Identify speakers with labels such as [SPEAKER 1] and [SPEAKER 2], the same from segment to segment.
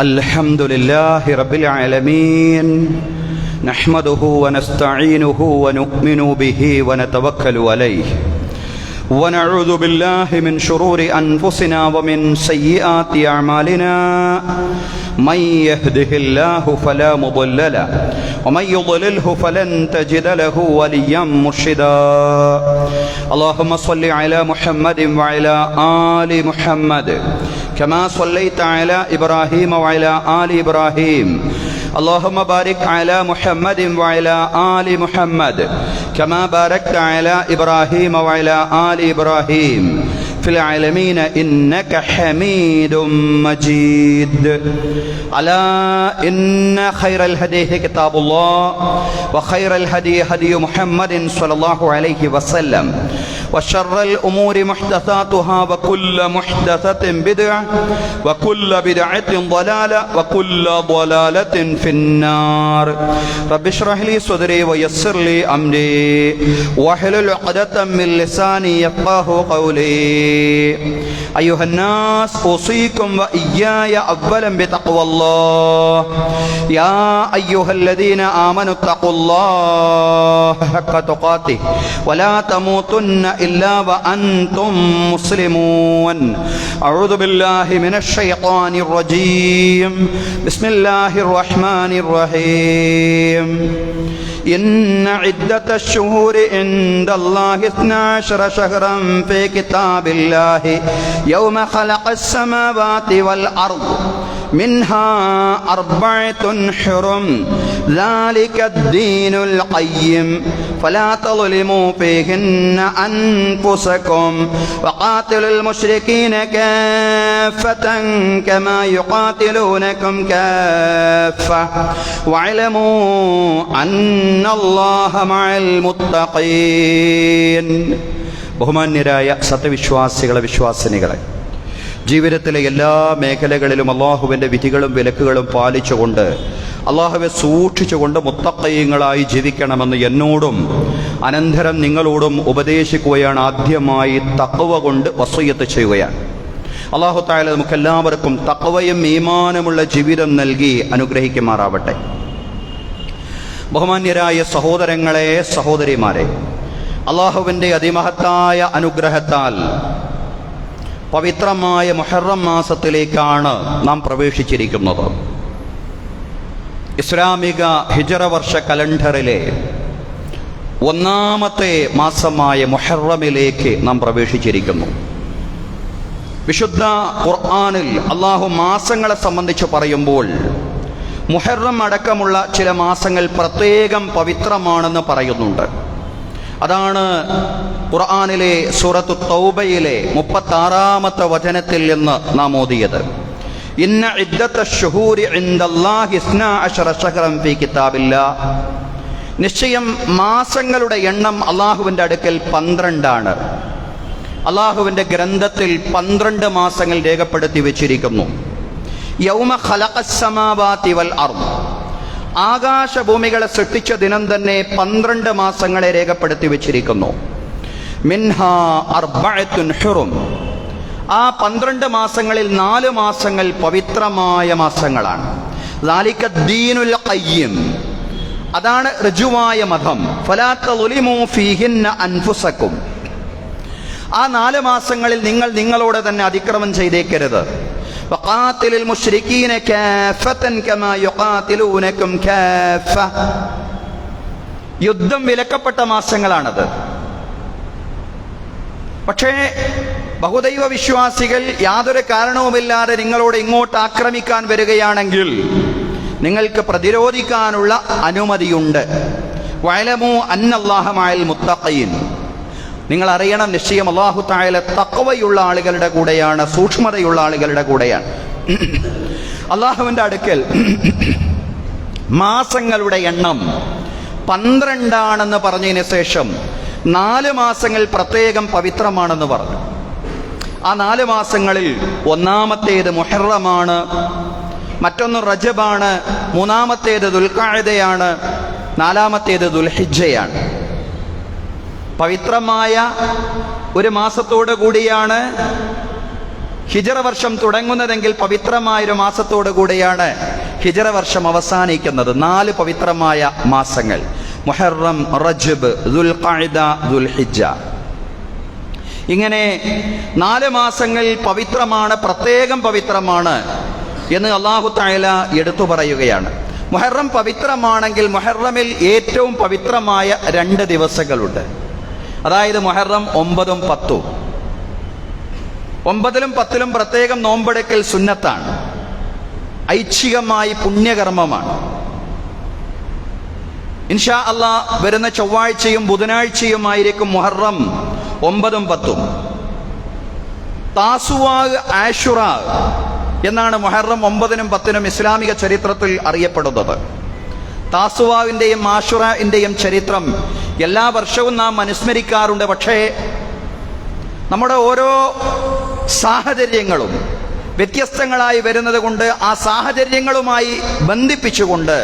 [SPEAKER 1] الحمد لله رب العالمين نحمده ونستعينه ونؤمن به ونتوكل عليه ونعوذ بالله من شرور أنفسنا ومن سيئات أعمالنا من يهده الله فلا مضل له ومن يضلله فلن تجد له وليا مرشدا اللهم صل على محمد وعلى آل محمد كما صليت على إبراهيم وعلى آل إبراهيم اللهم بارك على محمد وعلى آل محمد كما باركت على إبراهيم وعلى آل إبراهيم في العالمين إنك حميد مجيد ألا إن خير الهدي كتاب الله وخير الهدي هدي محمد صلى الله عليه وسلم وشر الأمور محدثاتها وكل محدثة بدعة وكل بدعة ضلالة وكل ضلالة في النار رب اشرح لي صدري ويسر لي أمري واحلل عقدة من لساني يفقهوا قولي أيها الناس أوصيكم وإياي أولا بتقوى الله يا أيها الذين آمنوا اتقوا الله حق تقاته ولا تموتن إلا وأنتم مسلمون أعوذ بالله من الشيطان الرجيم بسم الله الرحمن الرحيم إن عدة الشهور عند الله 12 شهرا في كتاب الله يوم خلق السماوات والأرض منها 4 حرم ذلك الدين القيم فلا تظلموا فيهن أنفسكم وقاتلوا المشركين كافة كما يقاتلونكم كافة واعلموا أن الله مع المتقين ബഹുമാന്യരായ സത്യവിശ്വാസികളെ വിശ്വാസിനികളെ, ജീവിതത്തിലെ എല്ലാ മേഖലകളിലും അള്ളാഹുവിൻ്റെ വിധികളും വിലക്കുകളും പാലിച്ചുകൊണ്ട് അള്ളാഹുവെ സൂക്ഷിച്ചുകൊണ്ട് മുത്തഖീങ്ങളായി ജീവിക്കണമെന്ന് എന്നോടും അനന്തരം നിങ്ങളോടും ഉപദേശിക്കുകയാണ്. ആദ്യമായി തഖ്വ കൊണ്ട് വസിയ്യത്ത് ചെയ്യുകയാണ്. അള്ളാഹു തആല നമുക്കെല്ലാവർക്കും തഖ്വയും ഈമാനുമുള്ള ജീവിതം നൽകി അനുഗ്രഹിക്കുമാറാവട്ടെ. ബഹുമാന്യരായ സഹോദരങ്ങളെ, സഹോദരിമാരെ, അള്ളാഹുവിൻ്റെ അതിമഹത്തായ അനുഗ്രഹത്താൽ പവിത്രമായ മുഹറം മാസത്തിലേക്കാണ് നാം പ്രവേശിച്ചിരിക്കുന്നത്. ഇസ്ലാമിക ഹിജറ വർഷ കലണ്ടറിലെ ഒന്നാമത്തെ മാസമായ മുഹറമിലേക്ക് നാം പ്രവേശിച്ചിരിക്കുന്നു. വിശുദ്ധ ഖുർആനിൽ അള്ളാഹു മാസങ്ങളെ സംബന്ധിച്ച് പറയുമ്പോൾ മുഹറം അടക്കമുള്ള ചില മാസങ്ങൾ പ്രത്യേകം പവിത്രമാണെന്ന് പറയുന്നുണ്ട്. അതാണ് ഖുർആനിലെ സൂറത്തു തൗബയിലെ 36-ാമത്തെ വചനത്തിൽ നിന്ന് നാം ഓതിയത്. ഇന്ന ഇദ്ദത്തശ് ശുഹൂരി ഇൻദല്ലാഹി 12 ശഹ്റൻ ഫീ കിതാബില്ലാഹ്. നിശ്ചയം മാസങ്ങളുടെ എണ്ണം അള്ളാഹുവിൻ്റെ അടുക്കൽ 12 അള്ളാഹുവിൻ്റെ ഗ്രന്ഥത്തിൽ 12 മാസങ്ങൾ രേഖപ്പെടുത്തി വെച്ചിരിക്കുന്നു. യൗമ ഖലഖസ് സമാവാതി വൽ അർദ്. ആകാശഭൂമികളെ സൃഷ്ടിച്ച ദിനം തന്നെ 12 മാസങ്ങളെ രേഖപ്പെടുത്തി വെച്ചിരിക്കുന്നു. മിൻഹാ 4 ഹുറും. ആ 12 മാസങ്ങളിൽ 4 മാസങ്ങൾ പവിത്രമായ മാസങ്ങളാണ്. ദാലിക ദീനുൽ ഖയ്യിം. അതാണ് ഋജുവായ മതം. ഫലാ തളിമു ഫീഹിന്ന അൻഫുസകും. ആ 4 മാസങ്ങളിൽ നിങ്ങൾ നിങ്ങളോട് തന്നെ അതിക്രമം ചെയ്തേക്കരുത്. വഖാതിലുൽ മുശ്രികീന കാഫതൻ കമാ യുഖാതിലൂനകും കാഫ. യുദ്ധം വിലക്കപ്പെട്ട മാസങ്ങളാണത്. പക്ഷേ ബഹുദൈവ വിശ്വാസികൾ യാതൊരു കാരണവുമില്ലാതെ നിങ്ങളോട് ഇങ്ങോട്ട് ആക്രമിക്കാൻ വരികയാണെങ്കിൽ നിങ്ങൾക്ക് പ്രതിരോധിക്കാനുള്ള അനുമതിയുണ്ട്. വഅലമു അന്നല്ലാഹ മഅൽ മുത്തഖീൻ. നിങ്ങൾ അറിയണം, നിശ്ചയം അല്ലാഹു തആല തഖ്വയുള്ള ആളുകളുടെ കൂടെയാണ്, സൂക്ഷ്മതയുള്ള ആളുകളുടെ കൂടെയാണ്. അല്ലാഹുവിൻ്റെ അടുക്കൽ മാസങ്ങളുടെ എണ്ണം 12 പറഞ്ഞതിന് ശേഷം 4 മാസങ്ങൾ പ്രത്യേകം പവിത്രമാണെന്ന് പറഞ്ഞു. ആ 4 മാസങ്ങളിൽ ഒന്നാമത്തേത് മുഹറമാണ്, മറ്റൊന്ന് റജബാണ്, മൂന്നാമത്തേത് ദുൽഖഅദയാണ്, 4-ാമത്തേത് ദുൽഹിജ്ജയാണ്. പവിത്രമായ ഒരു മാസത്തോടു കൂടിയാണ് ഹിജറ വർഷം തുടങ്ങുന്നതെങ്കിൽ പവിത്രമായൊരു മാസത്തോടു കൂടിയാണ് ഹിജറ വർഷം അവസാനിക്കുന്നത്. 4 പവിത്രമായ മാസങ്ങൾ: മുഹറം, റജബ്, ദുൽഖഅദ, ദുൽഹിജ്ജ. ഇങ്ങനെ 4 മാസങ്ങൾ പവിത്രമാണ്, പ്രത്യേകം പവിത്രമാണ് എന്ന് അല്ലാഹു തആല എടുത്തു പറയുകയാണ്. മുഹറം പവിത്രമാണെങ്കിൽ മുഹറമിൽ ഏറ്റവും പവിത്രമായ 2 ദിവസങ്ങളുണ്ട്. അതായത് മുഹറം 9 ഉം 10. 9-ലും 10-ലും പ്രത്യേകം നോമ്പെടുക്കൽ സുന്നത്താണ്, ഐച്ഛികമായി പുണ്യകർമ്മമാണ്. ഇൻഷാ അല്ലാഹ് വരുന്ന ചൊവ്വാഴ്ചയും ബുധനാഴ്ചയുമായിരിക്കും മുഹറം 9 ഉം 10 ഉം. താസുവാ, ആഷുറാ എന്നാണ് മുഹറം 9-നും 10-നും ഇസ്ലാമിക ചരിത്രത്തിൽ അറിയപ്പെടുന്നത്. താസുവാവിൻ്റെയും ആഷുറാൻ്റെയും ചരിത്രം എല്ലാ വർഷവും നാം അനുസ്മരിക്കാറുണ്ട്. പക്ഷേ നമ്മുടെ ഓരോ സാഹചര്യങ്ങളും വ്യത്യസ്തങ്ങളായി വരുന്നത് കൊണ്ട് ആ സാഹചര്യങ്ങളുമായി ബന്ധിപ്പിച്ചുകൊണ്ട്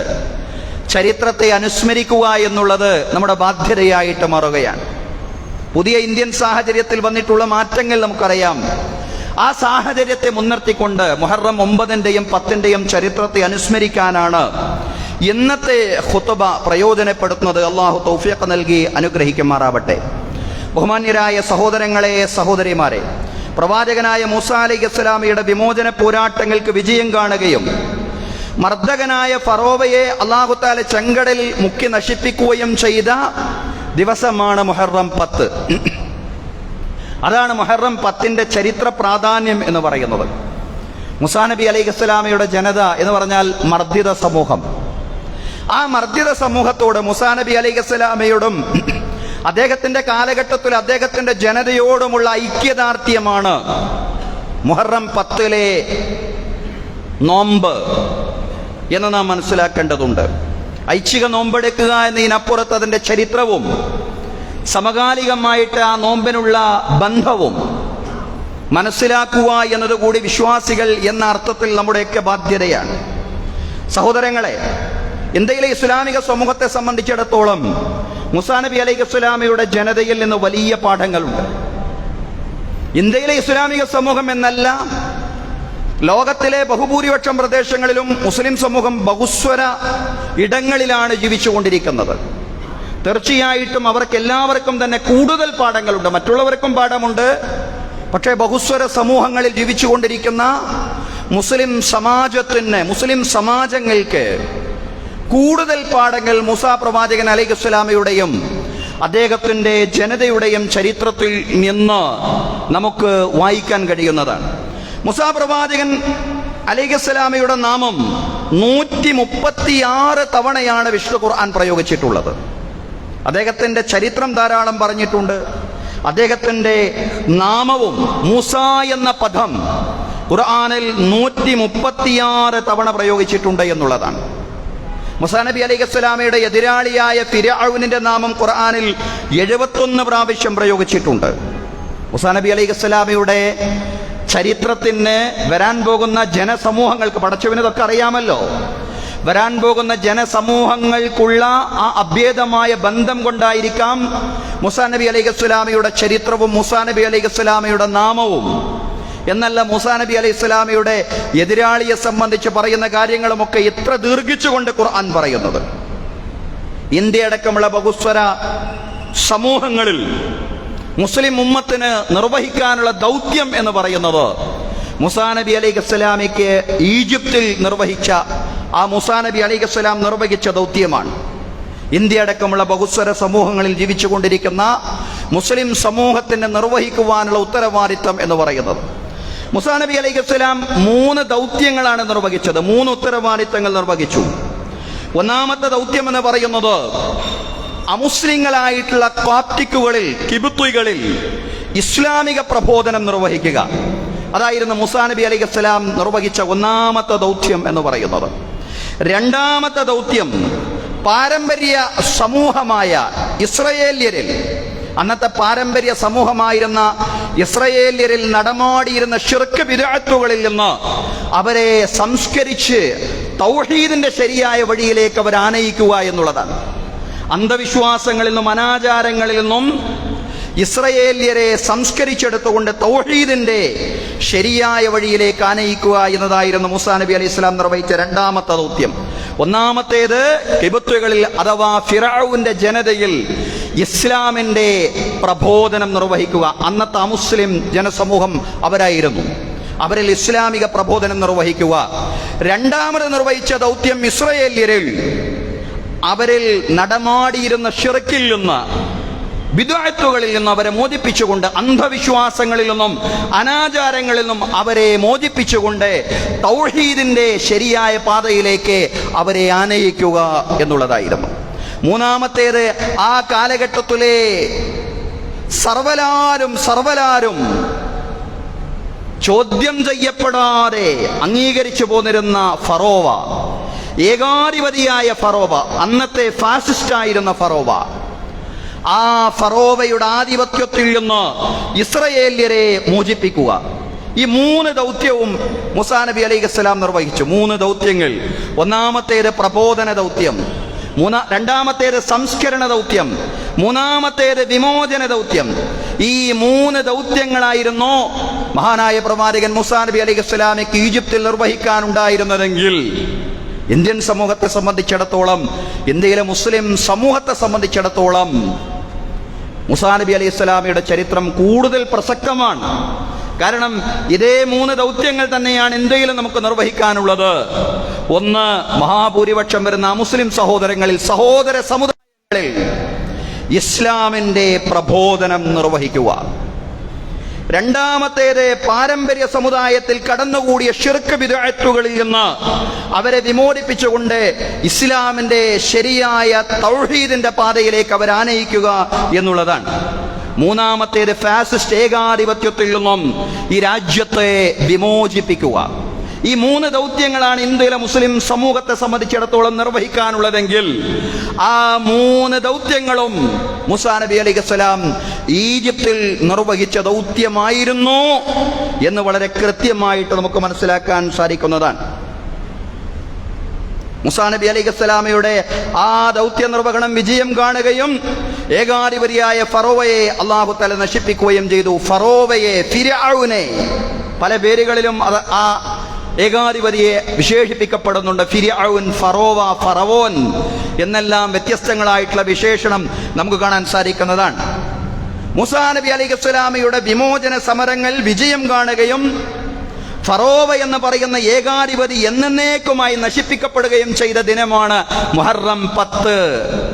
[SPEAKER 1] ചരിത്രത്തെ അനുസ്മരിക്കുക എന്നുള്ളത് നമ്മുടെ ബാധ്യതയായിട്ട് മാറുകയാണ്. പുതിയ ഇന്ത്യൻ സാഹചര്യത്തിൽ വന്നിട്ടുള്ള മാറ്റങ്ങൾ നമുക്കറിയാം. ആ സാഹചര്യത്തെ മുൻനിർത്തിക്കൊണ്ട് മുഹറം 9-ന്റെയും 10-ന്റെയും ചരിത്രത്തെ അനുസ്മരിക്കാനാണ് ഇന്നത്തെ ഖുത്ബ പ്രയോജനപ്പെടുത്തുന്നത്. അള്ളാഹു തൗഫീഖ് നൽകി അനുഗ്രഹിക്കുമാറാവട്ടെ. ബഹുമാന്യരായ സഹോദരങ്ങളെ, സഹോദരിമാരെ, പ്രവാചകനായ മൂസാ അലൈഹിസ്സലാമയുടെ വിമോചന പോരാട്ടങ്ങൾക്ക് വിജയം കാണുകയും മർദ്ദകനായ ഫറോവയെ അല്ലാഹു തആല ചെങ്കടലിൽ മുക്കി നശിപ്പിക്കുകയും ചെയ്ത ദിവസമാണ് മുഹറം 10. അതാണ് മുഹറം 10-ന്റെ ചരിത്ര പ്രാധാന്യം എന്ന് പറയുന്നത്. മൂസാ നബി അലൈഹിസ്സലാമയുടെ ജനത എന്ന് പറഞ്ഞാൽ മർദ്ദിത സമൂഹം. ആ മർദ്ദിത സമൂഹത്തോട് മൂസാ നബി അലൈഹിസ്സലാമയോടും അദ്ദേഹത്തിന്റെ കാലഘട്ടത്തിൽ അദ്ദേഹത്തിന്റെ ജനതയോടുമുള്ള ഐക്യദാർഢ്യമാണ് മുഹറം 10-ലെ നോമ്പ് എന്ന് നാം മനസ്സിലാക്കേണ്ടതുണ്ട്. ഐച്ഛിക നോമ്പെടുക്കുക എന്നതിനപ്പുറത്ത് അതിന്റെ ചരിത്രവും സമകാലികമായിട്ട് ആ നോമ്പിനുള്ള ബന്ധവും മനസ്സിലാക്കുക എന്നതുകൂടി വിശ്വാസികൾ എന്ന അർത്ഥത്തിൽ നമ്മുടെയൊക്കെ ബാധ്യതയാണ്. സഹോദരങ്ങളെ, ഇന്ത്യയിലെ ഇസ്ലാമിക സമൂഹത്തെ സംബന്ധിച്ചിടത്തോളം മൂസാ നബി അലൈഹിസ്സലാമയുടെ ജനതയിൽ നിന്ന് വലിയ പാഠങ്ങളുണ്ട്. ഇന്ത്യയിലെ ഇസ്ലാമിക സമൂഹം എന്നല്ല, ലോകത്തിലെ ബഹുഭൂരിപക്ഷം പ്രദേശങ്ങളിലും മുസ്ലിം സമൂഹം ബഹുസ്വര ഇടങ്ങളിലാണ് ജീവിച്ചുകൊണ്ടിരിക്കുന്നത്. തീർച്ചയായിട്ടും അവർക്ക് എല്ലാവർക്കും തന്നെ കൂടുതൽ പാഠങ്ങളുണ്ട്, മറ്റുള്ളവർക്കും പാഠമുണ്ട്. പക്ഷേ ബഹുസ്വര സമൂഹങ്ങളിൽ ജീവിച്ചുകൊണ്ടിരിക്കുന്ന മുസ്ലിം സമാജത്തിന്, മുസ്ലിം സമാജങ്ങൾക്ക് കൂടുതൽ പാഠങ്ങൾ മൂസാ പ്രവാചകൻ അലൈഹിസ്സലാമയുടെയും അദ്ദേഹത്തിൻ്റെ ജനതയുടെയും ചരിത്രത്തിൽ നിന്ന് നമുക്ക് വായിക്കാൻ കഴിയുന്നതാണ്. മൂസാ പ്രവാചകൻ അലൈഹിസ്സലാമയുടെ നാമം 136 തവണയാണ് വിശുദ്ധ ഖുർആൻ പ്രയോഗിച്ചിട്ടുള്ളത്. അദ്ദേഹത്തിൻ്റെ ചരിത്രം ധാരാളം പറഞ്ഞിട്ടുണ്ട്. അദ്ദേഹത്തിൻ്റെ നാമവും മൂസ എന്ന പദം ഖുർആനിൽ 136 തവണ പ്രയോഗിച്ചിട്ടുണ്ട് എന്നുള്ളതാണ്. മൂസാ നബി അലൈഹിസ്സലാമയുടെ എതിരാളിയായ ഫിർഔനിന്റെ നാമം ഖുർആനിൽ 71 പ്രാവശ്യം പ്രയോഗിച്ചിട്ടുണ്ട്. മൂസാ നബി അലൈഹിസ്സലാമയുടെ ചരിത്രത്തിന് വരാൻ പോകുന്ന ജനസമൂഹങ്ങൾക്ക്, പടച്ചവന് ഇതൊക്കെ അറിയാമല്ലോ, വരാൻ പോകുന്ന ജനസമൂഹങ്ങൾക്കുള്ള ആ അഭേദമായ ബന്ധം കൊണ്ടായിരിക്കാം മൂസാ നബി അലൈഹിസ്സലാമയുടെ ചരിത്രവും മൂസാ നബി അലൈഹിസ്സലാമയുടെ നാമവും എന്നല്ല മൂസാ നബി അലൈഹിസ്സലാമയുടെ എതിരാളിയെ സംബന്ധിച്ച് പറയുന്ന കാര്യങ്ങളുമൊക്കെ ഇത്ര ദീർഘിച്ചുകൊണ്ട് ഖുർആൻ പറയുന്നത്. ഇന്ത്യ അടക്കമുള്ള ബഹുസ്വര സമൂഹങ്ങളിൽ മുസ്ലിം ഉമ്മത്തിന് നിർവഹിക്കാനുള്ള ദൗത്യം എന്ന് പറയുന്നത് മൂസാ നബി അലൈഹിസ്സലാമയ്ക്ക് ഈജിപ്തിൽ നിർവഹിച്ച, ആ മൂസാ നബി അലൈഹിസ്സലാം നിർവഹിച്ച ദൗത്യമാണ്. ഇന്ത്യ അടക്കമുള്ള ബഹുസ്വര സമൂഹങ്ങളിൽ ജീവിച്ചുകൊണ്ടിരിക്കുന്ന മുസ്ലിം സമൂഹത്തിന് നിർവഹിക്കുവാനുള്ള ഉത്തരവാദിത്തം എന്ന് പറയുന്നത്. മൂസാ നബി അലൈഹിസ്സലാം 3 ദൗത്യങ്ങളാണ് നിർവഹിച്ചത്, 3 ഉത്തരവാദിത്തങ്ങൾ നിർവഹിച്ചു. ഒന്നാമത്തെ ദൗത്യം എന്ന് പറയുന്നത് അമുസ്ലിങ്ങളായിട്ടുള്ള കോപ്റ്റിക്കുകളിൽ, കിബുത്തുകളിൽ ഇസ്ലാമിക പ്രബോധനം നിർവഹിക്കുക. അതായിരുന്നു മൂസാ നബി അലൈഹിസ്സലാം നിർവഹിച്ച ഒന്നാമത്തെ ദൗത്യം എന്ന് പറയുന്നത്. രണ്ടാമത്തെ ദൗത്യം പാരമ്പര്യ സമൂഹമായ ഇസ്രയേല്യരിൽ, അന്നത്തെ പാരമ്പര്യ സമൂഹമായിരുന്ന ഇസ്രയേല്യരിൽ നടമാടിയിരുന്ന ശിർക്ക് ബിദ്അത്തുകളിൽ നിന്ന് അവരെ സംസ്കരിച്ച് തൗഹീദിന്റെ ശരിയായ വഴിയിലേക്ക് അവർ ആനയിക്കുക എന്നുള്ളതാണ്. അന്ധവിശ്വാസങ്ങളിൽ നിന്നും അനാചാരങ്ങളിൽ നിന്നും ഇസ്രയേല്യരെ സംസ്കരിച്ചെടുത്തുകൊണ്ട് തൗഹീദിന്റെ ശരിയായ വഴിയിലേക്ക് ആനയിക്കുക എന്നതായിരുന്നു മൂസാ നബി അലൈഹി സ്വലാം നിർവഹിച്ച രണ്ടാമത്തെ ദൗത്യം. ഒന്നാമത്തേത് കിബത്തുകളിൽ അഥവാ ഫിറഔന്റെ ജനതയിൽ ഇസ്ലാമിന്റെ പ്രബോധനം നിർവഹിക്കുക. അന്നത്തെ അമുസ്ലിം ജനസമൂഹം അവരായിരുന്നു. അവരിൽ ഇസ്ലാമിക പ്രബോധനം നിർവഹിക്കുക. രണ്ടാമത് നിർവഹിച്ച ദൗത്യം ഇസ്രയേല്യരിൽ അവരിൽ നടമാടിയിരുന്ന ഷിർക്കിൽ നിന്ന്, ബിദ്അത്തുകളിൽ നിന്നും അവരെ മോചിപ്പിച്ചുകൊണ്ട്, അന്ധവിശ്വാസങ്ങളിൽ നിന്നും അനാചാരങ്ങളിൽ നിന്നും അവരെ മോചിപ്പിച്ചുകൊണ്ട് തൗഹീദിന്റെ ശരിയായ പാതയിലേക്ക് അവരെ ആനയിക്കുക എന്നുള്ളതായിരുന്നു. മൂന്നാമത്തേത് ആ കാലഘട്ടത്തിലെ സർവലാരും ചോദ്യം ചെയ്യപ്പെടാതെ അംഗീകരിച്ചു പോന്നിരുന്ന ഫറോവ, ഏകാധിപതിയായ ഫറോവ, അന്നത്തെ ഫാസിസ്റ്റായിരുന്ന ഫറോവ, ആ ഫറോവയുടെ ആധിപത്യത്തിൽ നിന്ന് ഇസ്രയേല്യരെ മോചിപ്പിക്കുക. ഈ മൂന്ന് ദൗത്യവും മൂസാ നബി അലൈഹിസ്സലാം നിർവഹിച്ചു. മൂന്ന് ദൗത്യങ്ങൾ. ഒന്നാമത്തേത് പ്രബോധന ദൗത്യം, രണ്ടാമത്തേത് സംസ്കരണ ദൗത്യം, മൂന്നാമത്തേത് വിമോചന ദൗത്യം. ഈ മൂന്ന് ദൗത്യങ്ങളായിരുന്നു മഹാനായ പ്രവാചകൻ മൂസാ നബി അലൈഹിസ്സലാമിക്ക് ഈജിപ്തിൽ നിർവഹിക്കാനുണ്ടായിരുന്നതെങ്കിൽ ഇന്ത്യൻ സമൂഹത്തെ സംബന്ധിച്ചിടത്തോളം, ഇന്ത്യയിലെ മുസ്ലിം സമൂഹത്തെ സംബന്ധിച്ചിടത്തോളം മൂസാ നബി അലൈഹി സ്വലാമിയുടെ ചരിത്രം കൂടുതൽ പ്രസക്തമാണ്. കാരണം ഇതേ മൂന്ന് ദൗത്യങ്ങൾ തന്നെയാണ് ഇന്ത്യയിൽ നമുക്ക് നിർവഹിക്കാനുള്ളത്. ഒന്ന്, മഹാഭൂരിപക്ഷം വരുന്ന മുസ്ലിം സഹോദരങ്ങളിൽ, സഹോദര സമുദായങ്ങളിൽ ഇസ്ലാമിന്റെ പ്രബോധനം നിർവഹിക്കുക. രണ്ടാമത്തേത്, പാരമ്പര്യ സമുദായത്തിൽ കടന്നുകൂടിയ ശിർക്ക് ബിദ്അത്തുകളിൽ നിന്ന് അവരെ വിമോചിപ്പിച്ചുകൊണ്ട് ഇസ്ലാമിന്റെ ശരിയായ തൗഹീദിന്റെ പാതയിലേക്ക് അവരെ ആനയിക്കുക എന്നുള്ളതാണ്. മൂന്നാമത്തേത്, ഫാസിസ്റ്റ് ഏകാധിപത്യത്തിൽ നിന്നും ഈ രാജ്യത്തെ വിമോചിപ്പിക്കുക. ഈ മൂന്ന് ദൗത്യങ്ങളാണ് ഇന്ത്യയിലെ മുസ്ലിം സമൂഹത്തെ സംബന്ധിച്ചിടത്തോളം നിർവഹിക്കാനുള്ളതെങ്കിൽ ആ മൂന്ന് ദൗത്യങ്ങളും മൂസാ നബി അലൈഹിസ്സലാം ഈജിപ്തിൽ നിർവഹിച്ച ദൗത്യമായിരുന്നു എന്ന് വളരെ കൃത്യമായിട്ട് നമുക്ക് മനസ്സിലാക്കാൻ സാധിക്കുന്നതാണ്. മൂസാ നബി അലൈഹിസ്സലാമയുടെ ആ ദൗത്യ നിർവഹണം വിജയം കാണുകയും ഏകാധിപതിയായ ഫറോവയെ അല്ലാഹു തആല നശിപ്പിക്കുകയും ചെയ്തു. ഫറോവയെ, ഫിർഔനെ, പല പേരുകളിലും ആ ഏകാധിപതിയെ വിശേഷിപ്പിക്കപ്പെടുന്നുണ്ട്. ഫിർഔൻ, ഫറോവ, ഫറവോൻ എന്നെല്ലാം വ്യത്യസ്തങ്ങളായിട്ടുള്ള വിശേഷണം നമുക്ക് കാണാൻ സാധിക്കുന്നതാണ്. മൂസാ നബി അലൈഹിസ്സലാമയുടെ വിമോചന സമരങ്ങൾ വിജയം കാണുകയും ഫറോവ എന്ന് പറയുന്ന ഏകാധിപതി എന്നേക്കുമായി നശിപ്പിക്കപ്പെടുകയും ചെയ്ത ദിനമാണ് മുഹറം 10,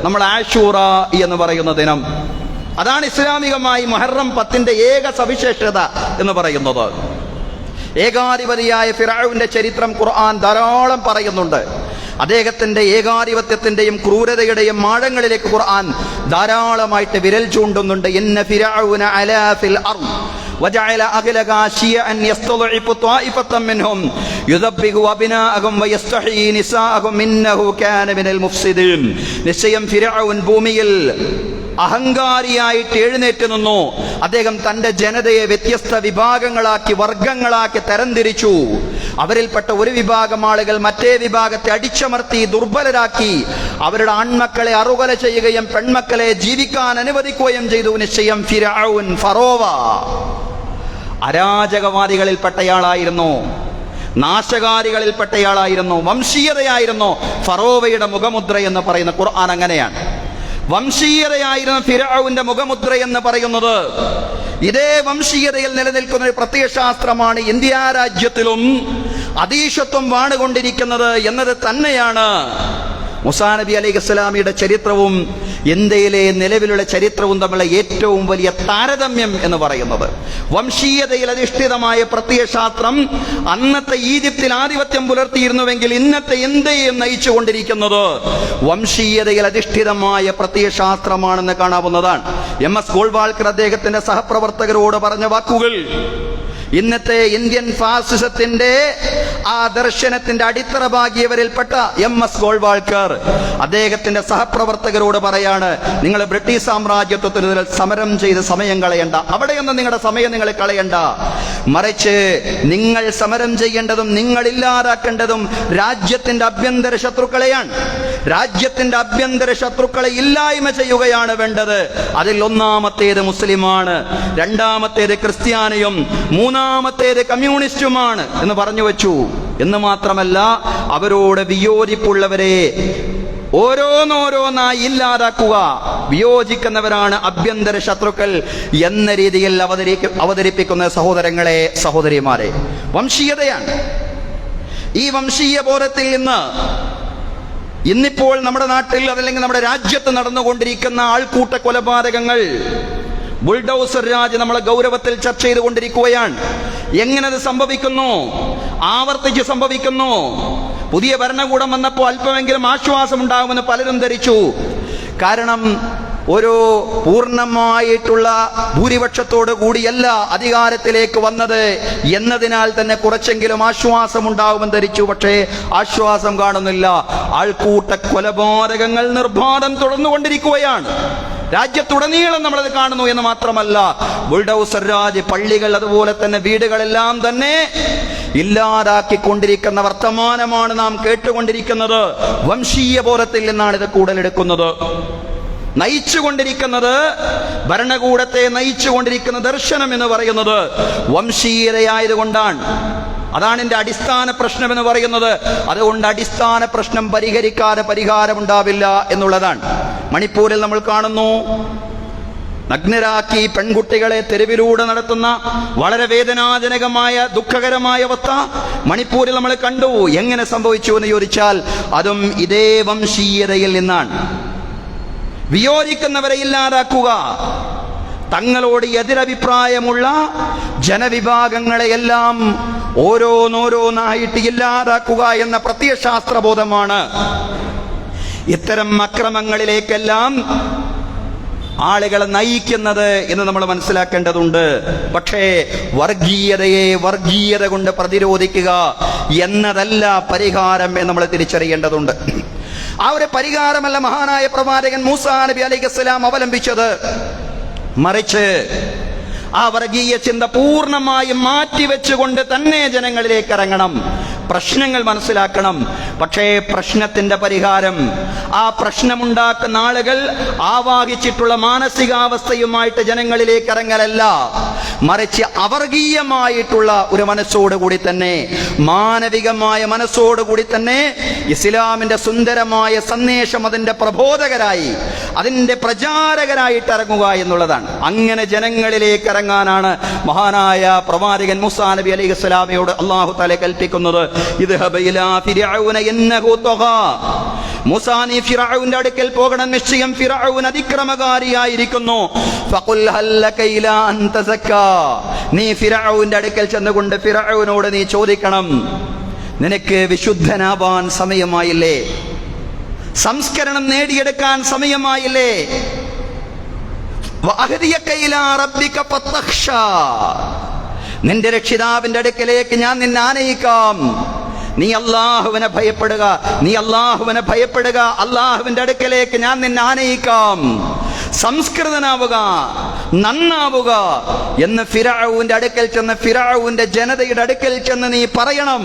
[SPEAKER 1] നമ്മൾ ആഷൂറ എന്ന് പറയുന്ന ദിനം. അതാണ് ഇസ്ലാമികമായി മുഹറം 10ന്റെ ഏക സവിശേഷത എന്ന് പറയുന്നത്. ഏകാധിപതിയായ ഫിർഔന്റെ ചരിത്രം ഖുർആൻ ധാരാളം പറയുന്നുണ്ട്. അദ്ദേഹത്തിന്റെ ഏകാധിപത്യത്തിന്റെയും ക്രൂരതയുടെയും ആഴങ്ങളിലേക്ക് ഖുർആൻ ധാരാളമായിട്ട് വിരൽ ചൂണ്ടുന്നുണ്ട്. ഇന്ന ഫിർഔന അലാ ഫിൽ അർദ് വജഅല അഹ്ലഹാ ശിയഅൻ യസ്തദ്ഇഫു ത്വായിഫത്തൻ മിൻഹും യുദബ്ബിഹു അബ്നാഅഹും വയസ്തഹീ നിസാഅഹും ഇന്നഹു കാന മിനൽ മുഫ്സിദീൻ. നിശ്ചയം ഫിർഔൻ ഭൂമിയിൽ അഹങ്കാരിയായിട്ട് എഴുന്നേറ്റ് നിന്നു. അദ്ദേഹം തന്റെ ജനതയെ വ്യത്യസ്ത വിഭാഗങ്ങളാക്കി, വർഗങ്ങളാക്കി തരംതിരിച്ചു. അവരിൽപ്പെട്ട ഒരു വിഭാഗം ആളുകൾ മറ്റേ വിഭാഗത്തെ അടിച്ചമർത്തി ദുർബലരാക്കി അവരുടെ ആൺമക്കളെ അറുകൊല ചെയ്യുകയും പെൺമക്കളെ ജീവിക്കാൻ അനുവദിക്കുകയും ചെയ്തു. നിശ്ചയം ഫിർഔൻ, ഫറോവ അരാജകവാദികളിൽപ്പെട്ടയാളായിരുന്നു, നാശകാരികളിൽപ്പെട്ടയാളായിരുന്നു, വംശീയതയായിരുന്നു ഫറോവയുടെ മുഖമുദ്ര എന്ന് പറയുന്ന ഖുർആൻ അങ്ങനെയാണ്. വംശീയതയായിരുന്നു ഫിർഔന്റെ മുഖമുദ്ര എന്ന് പറയുന്നത്. ഇതേ വംശീയതയിൽ നിലനിൽക്കുന്ന ഒരു പ്രത്യയശാസ്ത്രമാണ് ഇന്ത്യ രാജ്യത്തിലും അധീശത്വം വാണുകൊണ്ടിരിക്കുന്നത് എന്നത് തന്നെയാണ് മൂസാ നബി അലൈഹിസ്സലാമിയുടെ ചരിത്രവും ഇന്ത്യയിലെ നിലവിലുള്ള ചരിത്രവും തമ്മിലുള്ള ഏറ്റവും വലിയ താരതമ്യം എന്ന് പറയുന്നത്. വംശീയതയിൽ അധിഷ്ഠിതമായ പ്രത്യയശാസ്ത്രം അന്നത്തെ ഈജിപ്തിൽ ആധിപത്യം പുലർത്തിയിരുന്നുവെങ്കിൽ ഇന്നത്തെ ഇന്ത്യയും നയിച്ചുകൊണ്ടിരിക്കുന്നത് വംശീയതയിൽ അധിഷ്ഠിതമായ പ്രത്യയശാസ്ത്രമാണെന്ന് കാണാവുന്നതാണ്. MS ഗോൾവാൾക്കർ അദ്ദേഹത്തിന്റെ സഹപ്രവർത്തകരോട് പറഞ്ഞ വാക്കുകൾ ഇന്നത്തെ ഇന്ത്യൻ ഫാസിസത്തിന്റെ ആ ദർശനത്തിന്റെ അടിത്തറ ഭാഗിയവരിൽപ്പെട്ട MS ഗോൾവാൾക്കർ അദ്ദേഹത്തിന്റെ സഹപ്രവർത്തകരോട് പറയാണ്, നിങ്ങൾ ബ്രിട്ടീഷ് സാമ്രാജ്യത്വത്തിനെതിരെ സമരം ചെയ്ത് സമയം കളയണ്ട, അവിടെയൊന്നും നിങ്ങളുടെ സമയം നിങ്ങൾ കളയണ്ട. മറിച്ച് നിങ്ങൾ സമരം ചെയ്യേണ്ടതും നിങ്ങൾ ഇല്ലാതാക്കേണ്ടതും രാജ്യത്തിന്റെ ആഭ്യന്തര ശത്രുക്കളെയാണ്. രാജ്യത്തിന്റെ ആഭ്യന്തര ശത്രുക്കളെ ഇല്ലായ്മ ചെയ്യുകയാണ് വേണ്ടത്. അതിൽ ഒന്നാമത്തേത് മുസ്ലിമാണ്, രണ്ടാമത്തേത് ക്രിസ്ത്യാനിയും, മൂന്നാമത്തേത് കമ്മ്യൂണിസ്റ്റുമാണ് എന്ന് പറഞ്ഞു വെച്ചു. എന്ന് മാത്രമല്ല, അവരോട് വിയോജിപ്പുള്ളവരെ ഓരോന്നോരോന്നായി ഇല്ലാതാക്കുക. വിയോജിക്കുന്നവരാണ് ആഭ്യന്തര ശത്രുക്കൾ എന്ന രീതിയിൽ അവതരിപ്പിക്കുന്ന സഹോദരങ്ങളെ, സഹോദരിമാരെ, വംശീയതയാണ്. ഈ വംശീയ ബോധത്തിൽ നിന്ന് ഇന്നിപ്പോൾ നമ്മുടെ നാട്ടിൽ അതല്ലെങ്കിൽ നമ്മുടെ രാജ്യത്ത് നടന്നുകൊണ്ടിരിക്കുന്ന ആൾക്കൂട്ട കൊലപാതകങ്ങൾ, ബുൾഡോസർ രാജ് നമ്മളെ ഗൗരവത്തിൽ ചർച്ച ചെയ്തുകൊണ്ടിരിക്കുകയാണ്. എങ്ങനെ അത് സംഭവിക്കുന്നു? ആവർത്തിച്ച് സംഭവിക്കുന്നു. പുതിയ ഭരണകൂടം വന്നപ്പോൾ അല്പമെങ്കിലും ആശ്വാസം ഉണ്ടാകുമെന്ന് പലരും ധരിച്ചു. കാരണം ഒരു പൂർണ്ണമായിട്ടുള്ള ഭൂരിപക്ഷത്തോടു കൂടിയല്ല അധികാരത്തിലേക്ക് വന്നത് എന്നതിനാൽ തന്നെ കുറച്ചെങ്കിലും ആശ്വാസമുണ്ടാവുമെന്ന് ധരിച്ചു. പക്ഷേ ആശ്വാസം കാണുന്നില്ല. ആൾക്കൂട്ട കൊലപാതകങ്ങൾ നിർബാധം തുടർന്നുകൊണ്ടിരിക്കുകയാണ്. രാജ്യത്തുടനീളം നമ്മളത് കാണുന്നു എന്ന് മാത്രമല്ല, ബുൾഡോസർ രാജ് പള്ളികൾ അതുപോലെ തന്നെ വീടുകളെല്ലാം തന്നെ ഇല്ലാതാക്കിക്കൊണ്ടിരിക്കുന്ന വർത്തമാനമാണ് നാം കേട്ടുകൊണ്ടിരിക്കുന്നത്. വംശീയ ബോധത്തിൽ നിന്നാണ് ഇത് കൂടുതലെടുക്കുന്നത്. നയിച്ചുകൊണ്ടിരിക്കുന്നത്, ഭരണകൂടത്തെ നയിച്ചുകൊണ്ടിരിക്കുന്ന ദർശനം എന്ന് പറയുന്നത് വംശീയതയായതുകൊണ്ടാണ്. അതാണ് എന്റെ അടിസ്ഥാന പ്രശ്നം എന്ന് പറയുന്നത്. അതുകൊണ്ട് അടിസ്ഥാന പ്രശ്നം പരിഹരിക്കാതെ പരിഹാരമുണ്ടാവില്ല എന്നുള്ളതാണ്. മണിപ്പൂരിൽ നമ്മൾ കാണുന്നു, നഗ്നരാക്കി പെൺകുട്ടികളെ തെരുവിലൂടെ നടത്തുന്ന വളരെ വേദനാജനകമായ ദുഃഖകരമായ അവസ്ഥ മണിപ്പൂരിൽ നമ്മൾ കണ്ടു. എങ്ങനെ സംഭവിച്ചു എന്ന് ചോദിച്ചാൽ അതും ഇതേ വംശീയതയിൽ നിന്നാണ്. വിയോജിക്കുന്നവരെ ഇല്ലാതാക്കുക, തങ്ങളോട് എതിരഭിപ്രായമുള്ള ജനവിഭാഗങ്ങളെയെല്ലാം ഓരോന്നോരോന്നായിട്ട് ഇല്ലാതാക്കുക എന്ന പ്രത്യയശാസ്ത്രബോധമാണ് ഇത്തരം അക്രമങ്ങളിലേക്കെല്ലാം ആളുകളെ നയിക്കുന്നത് എന്ന് നമ്മൾ മനസ്സിലാക്കേണ്ടതുണ്ട്. പക്ഷേ വർഗീയതയെ വർഗീയത കൊണ്ട് പ്രതിരോധിക്കുക എന്നതല്ല പരിഹാരം എന്ന് നമ്മൾ തിരിച്ചറിയേണ്ടതുണ്ട്. ആ ഒരു പരിഹാരമല്ല മഹാനായ പ്രവാചകൻ മൂസാ നബി അലൈഹിസ്സലാം അവലംബിച്ചത്. മറിച്ച് ആ വർഗീയ ചിന്ത പൂർണ്ണമായും മാറ്റിവെച്ചുകൊണ്ട് തന്നെ ജനങ്ങളിലേക്ക് ഇറങ്ങണം, പ്രശ്നങ്ങൾ മനസ്സിലാക്കണം. പക്ഷേ പ്രശ്നത്തിന്റെ പരിഹാരം ആ പ്രശ്നമുണ്ടാക്കുന്ന ആളുകൾ ആവാഹിച്ചിട്ടുള്ള മാനസികാവസ്ഥയുമായിട്ട് ജനങ്ങളിലേക്ക് ഇറങ്ങലല്ല, മറിച്ച് അവർഗീയമായിട്ടുള്ള ഒരു മനസ്സോടുകൂടി തന്നെ, മാനവികമായ മനസ്സോടുകൂടി തന്നെ ഇസ്ലാമിന്റെ സുന്ദരമായ സന്ദേശം അതിന്റെ പ്രബോധകരായി, അതിന്റെ പ്രചാരകരായിട്ട് ഇറങ്ങുക എന്നുള്ളതാണ്. അങ്ങനെ ജനങ്ങളിലേക്ക് ഇറങ്ങാനാണ് മഹാനായ പ്രവാചകൻ മൂസാ നബി അലൈഹിസ്സലാമയോട് അല്ലാഹു തആല കൽപ്പിക്കുന്നത്. ഇദ്ഹബ ഇലാ ഫിർഔന ഇന്നഹു തഗാ. മൂസാ, നീ ഫിർഔന്റെ അടുക്കൽ പോകണം, നിശ്ചയം ഫിർഔൻ അതിക്രമകാരിയായിരിക്കുന്നു. ഫഖുൽ ഹൽ ലക ഇലാ അൻ തസക്കാ. നീ ഫിർഔന്റെ അടുക്കൽ ചെന്നുകൊണ്ട് ഫിർഔനോട് നീ ചോദിക്കണം, നിനക്ക് വിശുദ്ധനാവാൻ സമയമായില്ലേ? സംസ്കരണം നേടിയെടുക്കാൻ സമയമായില്ലേ? നിന്റെ രക്ഷിതാവിന്റെ അടുക്കലേക്ക് ഞാൻ നിന്നെ ആനയിക്കാം. നീ അല്ലാഹുവിനെ ഭയപ്പെടുക, നീ അല്ലാഹുവിനെ ഭയപ്പെടുക, അല്ലാഹുവിന്റെ അടുക്കലേക്ക് ഞാൻ നിന്നെ ആനയിക്കാം. സംസ്കൃതനാവുക, നന്നാവുക എന്ന് ഫിർഔന്റെ അടുക്കൽ ചെന്ന്, ഫിർഔന്റെ ജനതയുടെ അടുക്കൽ ചെന്ന് നീ പറയണം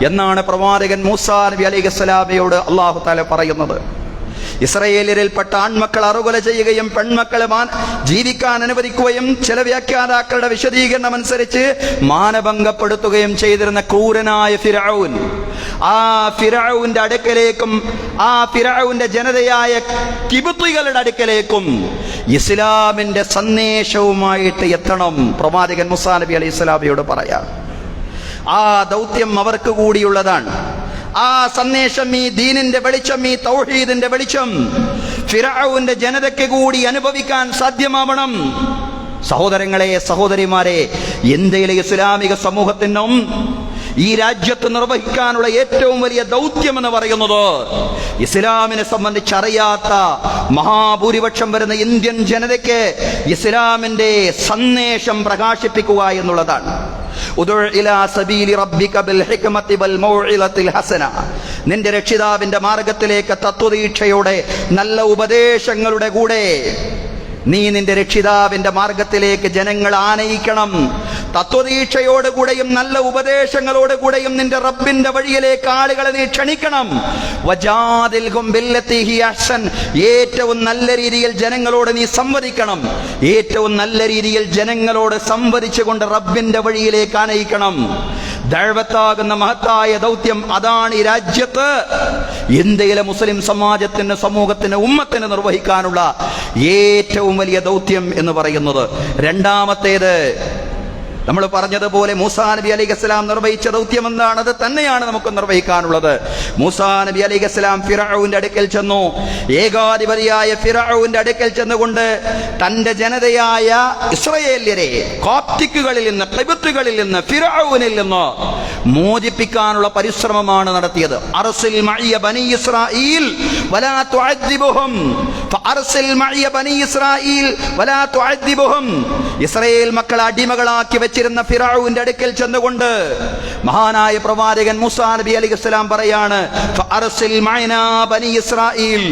[SPEAKER 1] എന്നാണ് പ്രവാചകൻ മൂസാ നബി അലൈഹിസ്സലാമയോട് അല്ലാഹു തആല പറയുന്നത്. ഇസ്രായേലിൽപ്പെട്ട ആൺമക്കൾ അറുകൊല ചെയ്യുകയും പെൺമക്കളെ ജീവിക്കാൻ അനുവദിക്കുകയും ചില വ്യാഖ്യാതാക്കളുടെ വിശദീകരണം അനുസരിച്ച് മാനഭംഗപ്പെടുത്തുകയും ചെയ്തിരുന്ന ക്രൂരനായ ഫിർഔൻ, ആ ഫിർഔന്റെ അടുക്കലേക്കും ആ ഫിർഔന്റെ ജനതയായ കിബുത്തികളുടെ അടുക്കലേക്കും ഇസ്ലാമിന്റെ സന്ദേശവുമായിട്ട് എത്തണം പ്രവാചകൻ മൂസാ നബി അലൈഹി സ്വലാമയോട് പറയാം. ആ ദൗത്യം അവർക്ക് കൂടിയുള്ളതാണ്. ആ സന്ദേശം, ഈ ദീനിന്റെ വെളിച്ചം, ഈ തൗഹീദിന്റെ വെളിച്ചം ഫിർഔന്റെ ജനതയ്ക്ക് കൂടി അനുഭവിക്കാൻ സാധ്യമാവണം. സഹോദരങ്ങളെ, സഹോദരിമാരെ, ഇന്ത്യയിലെ ഇസ്ലാമിക സമൂഹത്തിനും ഈ രാജ്യത്ത് നിർവഹിക്കാനുള്ള ഏറ്റവും വലിയ ദൗത്യം എന്ന് പറയുന്നത് ഇസ്ലാമിനെ സംബന്ധിച്ചറിയാത്ത മഹാഭൂരിപക്ഷം വരുന്ന ഇന്ത്യൻ ജനതയ്ക്ക് ഇസ്ലാമിന്റെ സന്ദേശം പ്രകാശിപ്പിക്കുക എന്നുള്ളതാണ്. നിന്റെ രക്ഷിതാവിന്റെ മാർഗത്തിലേക്ക് തത്വദീക്ഷയോടെ നല്ല ഉപദേശങ്ങളുടെ കൂടെ നീ നിന്റെ രക്ഷിതാവിന്റെ മാർഗത്തിലേക്ക് ജനങ്ങൾ ആനയിക്കണം. തത്വദീക്ഷയോടുകൂടെയും നല്ല ഉപദേശങ്ങളോടുകൂടെയും നിന്റെ റബ്ബിന്റെ വഴിയിലേക്ക് ആളുകളെ നീ ക്ഷണിക്കണം. വജാദിൽഹും ബില്ലത്തി ഹിയ അഹ്സൻ, ഏറ്റവും നല്ല രീതിയിൽ ജനങ്ങളോട് നീ സംവദിക്കണം. ഏറ്റവും നല്ല രീതിയിൽ ജനങ്ങളോട് സംവദിച്ചുകൊണ്ട് റബ്ബിന്റെ വഴിയിലേക്ക് ആനയിക്കണം. ദഅവത്താകുന്ന മഹത്തായ ദൗത്യം അതാണ് ഈ രാജ്യത്ത് ഇന്ത്യയിലെ മുസ്ലിം സമാജത്തിന്, സമൂഹത്തിന്, ഉമ്മത്തിന് നിർവഹിക്കാനുള്ള ഏറ്റവും വലിയ ദൗത്യം എന്ന് പറയുന്നത്. രണ്ടാമത്തേത് നമ്മൾ പറഞ്ഞതുപോലെ മൂസാ നബി അലൈഹിസ്സലാം നിർവഹിച്ച ദൗത്യം എന്താണ്? അത് തന്നെയാണ് നമുക്ക് നിർവഹിക്കാനുള്ളത്. മൂസാ നബി അലൈഹിസ്സലാം ഫിർഔന്റെ അടുക്കൽ ചെന്നു. ഏകാധിപതിയായ ഫിർഔന്റെ അടുക്കൽ ചെന്നുകൊണ്ട് തന്റെ ജനതയായ ഇസ്രായേല്യരെ കോപ്റ്റിക്കുകളിൽ നിന്ന്, ഖിബ്തുകളിൽ നിന്ന്, ഫിർഔനിൽ നിന്ന് മോചിപ്പിക്കാനുള്ള പരിശ്രമമാണ് നടത്തിയത്. അർസിൽ മഇയ ബനി ഇസ്രായീൽ വലാ തുഅദ്ദിബുഹും, ഫഅർസിൽ മഇയ ബനി ഇസ്രായീൽ വലാ തുഅദ്ദിബുഹും. ഇസ്രായേൽ മക്കളെ അടിമകളാക്കി വെച്ചിരുന്ന ഫിർഔന്റെ അടുക്കൽ ചെന്നുകൊണ്ട് മഹാനായ പ്രവാചകൻ മൂസാ നബി അലൈഹിസ്സലാം പറയാണ്, ഫഅർസിൽ മഅനാ ബനി ഇസ്രായീൽ,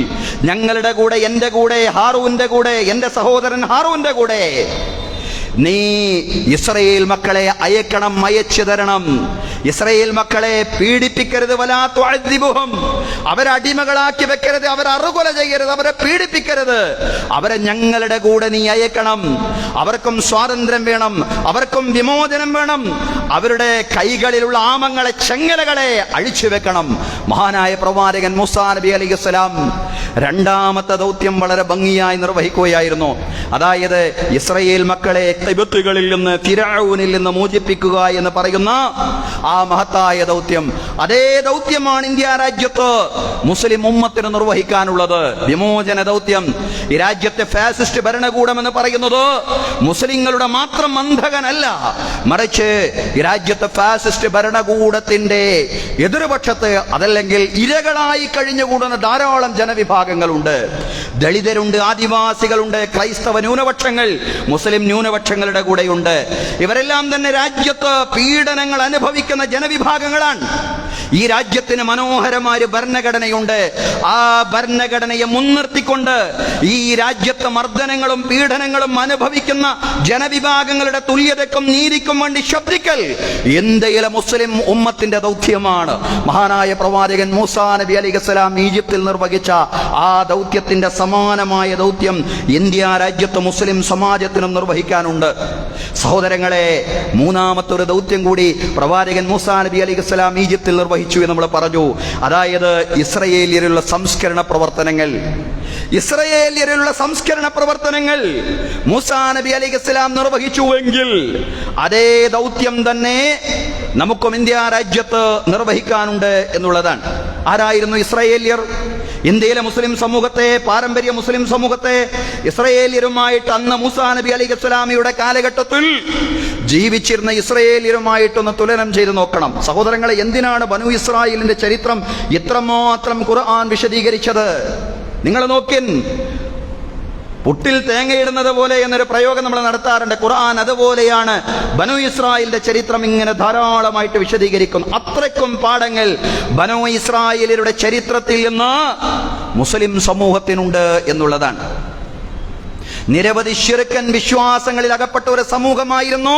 [SPEAKER 1] ഞങ്ങളുടെ കൂടെ, എൻ്റെ കൂടെ, ഹാറൂന്റെ കൂടെ, എൻ്റെ സഹോദരൻ ഹാറൂന്റെ കൂടെ നീ ഇസ്രായേൽ മക്കളെ അയക്കണം, അയച്ചു തരണം. ഇസ്രായേൽ മക്കളെ പീഡിപ്പിക്കരുത്. വലാ തുഅദ്ദിബുഹും, അവരെ അടിമകളാക്കി വെക്കരുത്, അവരെ അറുകൊല ചെയ്യരുത്, അവരെ പീഡിപ്പിക്കരുത്. അവരെ ഞങ്ങളുടെ കൂടെ നീ അയക്കണം. അവർക്കും സ്വാതന്ത്ര്യം വേണം, അവർക്കും വിമോചനം വേണം. അവരുടെ കൈകളിലുള്ള ആമങ്ങളെ, ചെങ്ങലകളെ അഴിച്ചു വെക്കണം. മഹാനായ പ്രവാചകൻ മൂസാ നബി അലൈഹിസ്സലാം രണ്ടാമത്തെ ദൗത്യം വളരെ ഭംഗിയായി നിർവഹിക്കുകയായിരുന്നു. അതായത് ഇസ്രായേൽ മക്കളെ ഖിബ്തുകളിൽ നിന്ന്, ഫിർഔനിൽ നിന്ന് മോചിപ്പിക്കുക എന്ന് പറയുന്ന ആ മഹത്തായ ദൗത്യം, അതേ ദൗത്യമാണ് ഇന്ത്യ രാജ്യത്ത് മുസ്ലിം ഉമ്മത്തിന് നിർവഹിക്കാനുള്ളത്. വിമോചന ദൗത്യം. ഈ രാജ്യത്തെ ഫാസിസ്റ്റ് ഭരണകൂടം എന്ന് പറയുന്നത് മുസ്ലിങ്ങളുടെ മാത്രം അന്ധകനല്ല, മറിച്ച് ഈ രാജ്യത്തെ ഫാസിസ്റ്റ് ഭരണകൂടത്തിന്റെ എതിർപക്ഷത്ത്, അതല്ലെങ്കിൽ ഇരകളായി കഴിഞ്ഞുകൂടുന്ന ധാരാളം ജനവിഭാഗങ്ങളുണ്ട്. ദളിതരുണ്ട്, ആദിവാസികളുണ്ട്, ക്രൈസ്തവ ന്യൂനപക്ഷങ്ങൾ, മുസ്ലിം ന്യൂനപക്ഷങ്ങളുടെ കൂടെയുണ്ട്. ഇവരെല്ലാം തന്നെ രാജ്യത്ത് പീഡനങ്ങൾ അനുഭവിക്കുന്ന ജനവിഭാഗങ്ങളാണ്. ഈ രാജ്യത്തിന് മനോഹരമായ ഭരണഘടനയുണ്ട്. ആ ഭരണഘടനയെ മുൻനിർത്തിക്കൊണ്ട് ഈ രാജ്യത്തെ മർദ്ദനങ്ങളും പീഡനങ്ങളും അനുഭവിക്കുന്ന ജനവിഭാഗങ്ങളുടെ തുല്യതയ്ക്കും നീതിക്കും വേണ്ടി ശബ്ദിക്കൽ ഇന്ത്യയിലെ മുസ്ലിം ഉമ്മത്തിന്റെ ദൗത്യമാണ്. മഹാനായ പ്രവാചകൻ മൂസാ നബി അലൈഹിസ്സലാം ഈജിപ്തിൽ നിർവഹിച്ച ആ ദൗത്യത്തിന്റെ സമാനമായ ദൗത്യം ഇന്ത്യ രാജ്യത്ത് മുസ്ലിം സമാജത്തിനും നിർവഹിക്കാനുണ്ട്. സഹോദരങ്ങളെ, മൂന്നാമത്തെ ഒരു ദൗത്യം കൂടി പ്രവാചകൻ മൂസാ നബി അലൈഹിസ്സലാം ഈജിപ്തിൽ നിർവഹിച്ചു എന്ന് നമ്മൾ പറഞ്ഞു. അതായത് ഇസ്രായേലിലുള്ള സംസ്കരണ പ്രവർത്തനങ്ങൾ. ഇസ്രായേലിലുള്ള സംസ്കരണ പ്രവർത്തനങ്ങൾ മൂസാ നബി അലൈഹിസ്സലാം നിർവഹിച്ചുവെങ്കിൽ അതേ ദൗത്യം തന്നെ നമുക്കും ഇന്ത്യ രാജ്യത്ത് നിർവഹിക്കാനുണ്ട് എന്നുള്ളതാണ്. ആരായിരുന്നു ഇസ്രായേലിയർ? ഇന്ത്യയിലെ മുസ്ലിം സമൂഹത്തെ, പാരമ്പര്യ മുസ്ലിം സമൂഹത്തെ ഇസ്രായേലിയരുമായിട്ട് അന്ന് മൂസാ നബി അലൈഹിസ്സലാമിയുടെ കാലഘട്ടത്തിൽ ജീവിച്ചിരുന്ന ഇസ്രായേലിയരുമായിട്ടൊന്ന് തുലനം ചെയ്ത് നോക്കണം. സഹോദരങ്ങളെ, എന്തിനാണ് ബനു ഇസ്രായേലിന്റെ ചരിത്രം ഇത്രമാത്രം ഖുർആൻ വിശദീകരിച്ചത്? നിങ്ങൾ നോക്കിൻ. പുട്ടിൽ തേങ്ങയിടുന്നത് പോലെ എന്നൊരു പ്രയോഗം നമ്മൾ നടത്താറുണ്ട്. ഖുർആൻ അതുപോലെയാണ് ബനു ഇസ്രായേലിന്റെ ചരിത്രം ഇങ്ങനെ ധാരാളമായിട്ട് വിശദീകരിക്കുന്നു. അത്രയ്ക്കും പാഠങ്ങൾ ബനു ഇസ്രായേലിയുടെ ചരിത്രത്തിൽ നിന്ന് മുസ്ലിം സമൂഹത്തിനുണ്ട് എന്നുള്ളതാണ്. നിരവധി ശിർക്കൻ വിശ്വാസങ്ങളിൽ അകപ്പെട്ട ഒരു സമൂഹമായിരുന്നു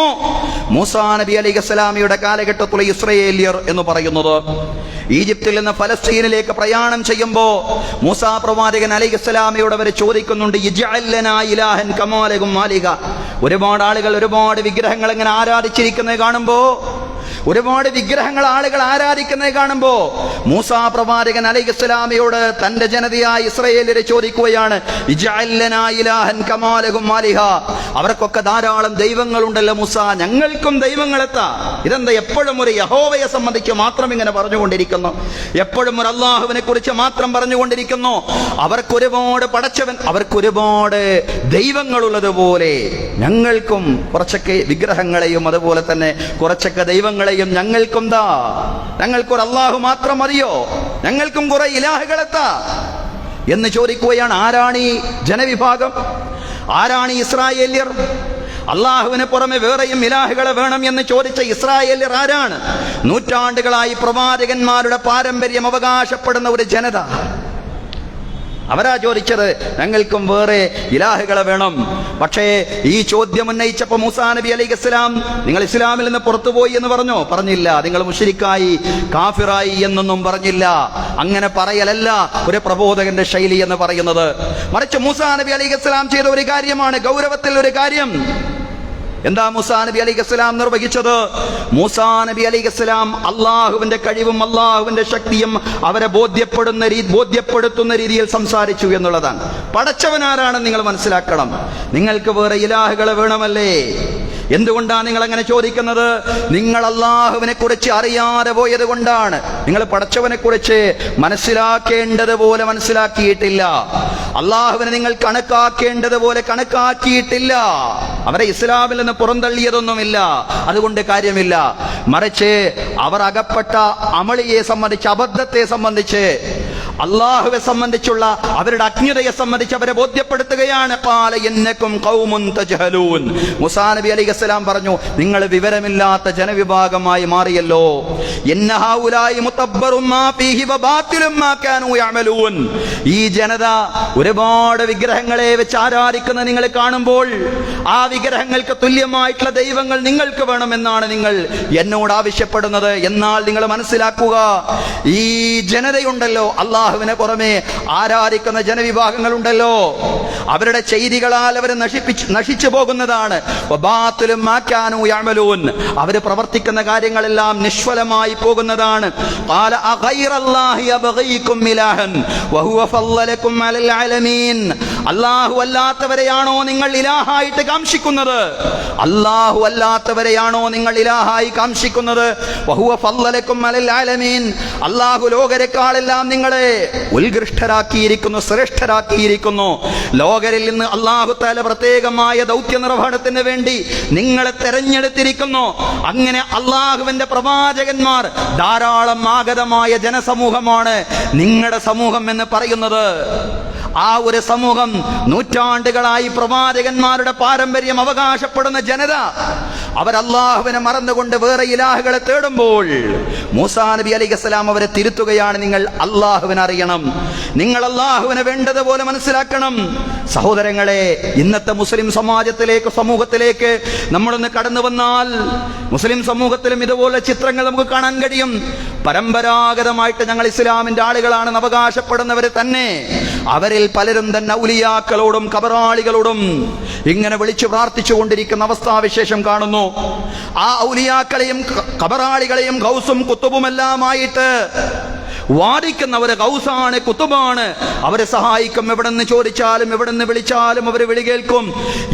[SPEAKER 1] മൂസാ നബി അലൈഹിസ്സലാമിയുടെ കാലഘട്ടത്തിലെ ഇസ്രായേലിയർ എന്ന് പറയുന്നത്. ഈജിപ്തിൽ നിന്ന് ഫലസ്തീനിലേക്ക് പ്രയാണം ചെയ്യുമ്പോൾ മൂസാ പ്രവാചകൻ അലൈഹിസ്സലാമിയോട് അവർ ചോദിക്കുന്നുണ്ട്, ഇജ്അൽ ലനാ ഇലാഹൻ കമാ ലഹും ആലിഹ. ഒരുപാട് ആളുകൾ ഒരുപാട് വിഗ്രഹങ്ങൾ ഇങ്ങനെ ആരാധിച്ചിരിക്കുന്നത് കാണുമ്പോൾ, ഒരുപാട് വിഗ്രഹങ്ങൾ ആളുകൾ ആരാധിക്കുന്നത് കാണുമ്പോൾ മൂസാ പ്രവാചകൻ അലൈഹിസ്സലാമിയോട് തന്റെ ജനതയായ ഇസ്രായേലിയരെ ചോദിക്കുകയാണ്, ഇജ്അൽ ലനാ ഇലാഹൻ കമാ ലഹും ആലിഹ. അവർക്കൊക്കെ ധാരാളം ദൈവങ്ങളുണ്ടല്ലോ മൂസ, ഞങ്ങൾക്കും ദൈവങ്ങളെത്താ. ഇതെന്താ എപ്പോഴും ഒരു യഹോവയെ സംബന്ധിച്ച് മാത്രം ഇങ്ങനെ പറഞ്ഞുകൊണ്ടിരിക്കുന്നു, എപ്പോഴും ഒരു അള്ളാഹുവിനെ കുറിച്ച് മാത്രം പറഞ്ഞുകൊണ്ടിരിക്കുന്നു. അവർക്കൊരുപാട് പടച്ചവൻ, അവർക്കൊരുപാട് ദൈവങ്ങളുള്ളതുപോലെ ഞങ്ങൾക്കും കുറച്ചൊക്കെ വിഗ്രഹങ്ങളെയും അതുപോലെ തന്നെ കുറച്ചൊക്കെ ദൈവങ്ങളെയും ഞങ്ങൾക്കും താ. ഞങ്ങൾക്കൊരു അള്ളാഹു മാത്രം മതിയോ? ഞങ്ങൾക്കും കുറെ ഇലാഹുകളെത്താ എന്ന് ചോദിക്കുകയാണ്. ആരാണ് ഈ ജനവിഭാഗം? ആരാണ് ഇസ്രായേലിയർ? അള്ളാഹുവിന് പുറമെ വേറെയും ഇലാഹുകളെ വേണം എന്ന് ചോദിച്ച ഇസ്രായേലിയർ ആരാണ്? നൂറ്റാണ്ടുകളായി പ്രവാചകന്മാരുടെ പാരമ്പര്യം അവകാശപ്പെടുന്ന ഒരു ജനത. അവരാ ചോദിച്ചത്, ഞങ്ങൾക്കും വേറെ ഇലാഹുകളെ വേണം. പക്ഷേ ഈ ചോദ്യം ഉന്നയിച്ചപ്പോ മൂസാ നബി അലൈഹിസ്സലാം നിങ്ങൾ ഇസ്ലാമിൽ നിന്ന് പുറത്തുപോയി എന്ന് പറഞ്ഞോ? പറഞ്ഞില്ല. നിങ്ങൾ മുശ്രിക്കായി, കാഫിറായി എന്നൊന്നും പറഞ്ഞില്ല. അങ്ങനെ പറയലല്ല ഒരു പ്രബോധകന്റെ ശൈലി എന്ന് പറയുന്നത്. മറിച്ച് മൂസാ നബി അലൈഹിസ്സലാം ചെയ്ത ഒരു കാര്യമാണ്, ഗൗരവത്തിൽ ഒരു കാര്യം. എന്താ മൂസാ നബി അലൈഹിസ്സലാം നിർവഹിച്ചത്? മൂസാ നബി അലൈഹിസ്സലാം അള്ളാഹുവിന്റെ കഴിവും അള്ളാഹുവിന്റെ ശക്തിയും അവരെ ബോധ്യപ്പെടുത്തുന്ന രീതിയിൽ സംസാരിച്ചു എന്നുള്ളതാണ്. പടച്ചവനാരാണെന്ന് നിങ്ങൾ മനസ്സിലാക്കണം. നിങ്ങൾക്ക് വേറെ ഇലാഹുകളെ വേണമല്ലേ? എന്തുകൊണ്ടാണ് നിങ്ങൾ അങ്ങനെ ചോദിക്കുന്നത്? നിങ്ങൾ അള്ളാഹുവിനെ കുറിച്ച് അറിയാതെ പോയത് കൊണ്ടാണ്. നിങ്ങൾ പടച്ചവനെ കുറിച്ച് മനസ്സിലാക്കേണ്ടതുപോലെ മനസ്സിലാക്കിയിട്ടില്ല. അള്ളാഹുവിനെ നിങ്ങൾ കണക്കാക്കേണ്ടതുപോലെ കണക്കാക്കിയിട്ടില്ല. അവരെ ഇസ്ലാമിൽ നിന്ന് പുറന്തള്ളിയതൊന്നുമില്ല, അതുകൊണ്ട് കാര്യമില്ല. മറിച്ച് അവർ അകപ്പെട്ട അമളിയെ സംബന്ധിച്ച്, അബദ്ധത്തെ സംബന്ധിച്ച്, അള്ളാഹുവെ സംബന്ധിച്ചുള്ള അവരുടെ അജ്ഞതയെ സംബന്ധിച്ച് അവരെ ബോധ്യപ്പെടുത്തുകയാണ്. ഖാല ഇന്നകും ഖൗമുൻ തജ്ഹലൂൻ. മൂസാ നബി അലൈഹിസ്സലാം പറഞ്ഞു, നിങ്ങൾ വിവരമില്ലാത്ത ജനവിഭാഗമായി മാറിയല്ലോ. ഇന്ന ഹൗലായി മുതബ്ബറും മാ ഫീഹി വബാതിലും മാ കാനൂ യഅമലൂൻ. ഈ ജനത ഒരുപാട് വിഗ്രഹങ്ങളെ വെച്ച് ആരാധിക്കുന്ന നിങ്ങൾ കാണുമ്പോൾ ആ വിഗ്രഹങ്ങൾക്ക് തുല്യമായിട്ടുള്ള ദൈവങ്ങൾ നിങ്ങൾക്ക് വേണമെന്നാണ് നിങ്ങൾ എന്നോട് ആവശ്യപ്പെടുന്നത്. എന്നാൽ നിങ്ങൾ മനസ്സിലാക്കുക, ഈ ജനതയുണ്ടല്ലോ, അള്ളാഹുവിനെ പുറമെ ആരാധിക്കുന്ന ജനവിഭാഗങ്ങളുണ്ടല്ലോ, അവരുടെ ചെയ്തികളാൽ അവർ നശിച്ചു പോകുന്നതാണ്. അവര് പ്രവർത്തിക്കുന്ന കാര്യങ്ങളെല്ലാം നിഷ്ഫലമായി പോകുന്നതാണ്. അല്ലാഹു അല്ലാത്തവരെയാണോ നിങ്ങൾ ഇലാഹായിട്ട് കാംക്ഷിക്കുന്നത്? അല്ലാഹു അല്ലാത്തവരെയാണോ നിങ്ങൾ ഇലാഹായി കാംക്ഷിക്കുന്നത്? അല്ലാഹു ലോകരെക്കാളെല്ലാം നിങ്ങളെ ഉത്കൃഷ്ടരാക്കിയിരിക്കുന്നു, ശ്രേഷ്ഠരാക്കിയിരിക്കുന്നു. ലോകരിൽ നിന്ന് അല്ലാഹു തആല പ്രത്യേകമായ ദൗത്യ നിർവഹണത്തിന് വേണ്ടി നിങ്ങളെ തെരഞ്ഞെടുത്തിരിക്കുന്നു. അങ്ങനെ അള്ളാഹുവിന്റെ പ്രവാചകന്മാർ ധാരാളം ആഗതമായ ജനസമൂഹമാണ് നിങ്ങളുടെ സമൂഹം എന്ന് പറയുന്നത്. ആ ഒരു സമൂഹം നൂറ്റാണ്ടുകളായി പ്രവാചകന്മാരുടെ പാരമ്പര്യം അവകാശപ്പെടുന്ന ജനത, അവർ അള്ളാഹുവിനെ മറന്നുകൊണ്ട് വേറെ ഇലാഹുകളെ തേടുമ്പോൾ മൂസാ നബി അലൈഹിസ്സലാം അവരെ തിരുത്തുകയാണ്. നിങ്ങൾ അള്ളാഹുവിനെ അറിയണം, നിങ്ങൾ അള്ളാഹുവിനെ വേണ്ടതുപോലെ മനസ്സിലാക്കണം. സഹോദരങ്ങളെ, ഇന്നത്തെ മുസ്ലിം സമൂഹത്തിലേക്ക് നമ്മളൊന്ന് കടന്നു വന്നാൽ മുസ്ലിം സമൂഹത്തിലും ഇതുപോലെ ചിത്രങ്ങൾ നമുക്ക് കാണാൻ കഴിയും. പരമ്പരാഗതമായിട്ട് ഞങ്ങൾ ഇസ്ലാമിന്റെ ആളുകളാണെന്ന് അവകാശപ്പെടുന്നവർ തന്നെ അവരിൽ പലരും തന്നെ ഔലിയാക്കളോടും കബറാളികളോടും ഇങ്ങനെ വിളിച്ചു പ്രാർത്ഥിച്ചു കൊണ്ടിരിക്കുന്ന അവസ്ഥാവിശേഷം കാണുന്നു. ആ ഔലിയാക്കളെയും കബറാളികളെയും ഗൗസും കുത്തുബുമെല്ലാമായിട്ട് വാദിക്കുന്നവർ ഗൗസാണ്, കുത്തുബാണ്, അവരെ സഹായിക്കും, എവിടെ നിന്ന് ചോദിച്ചാലും എവിടെ നിന്ന് വിളിച്ചാലും അവർ വിളി കേൾക്കും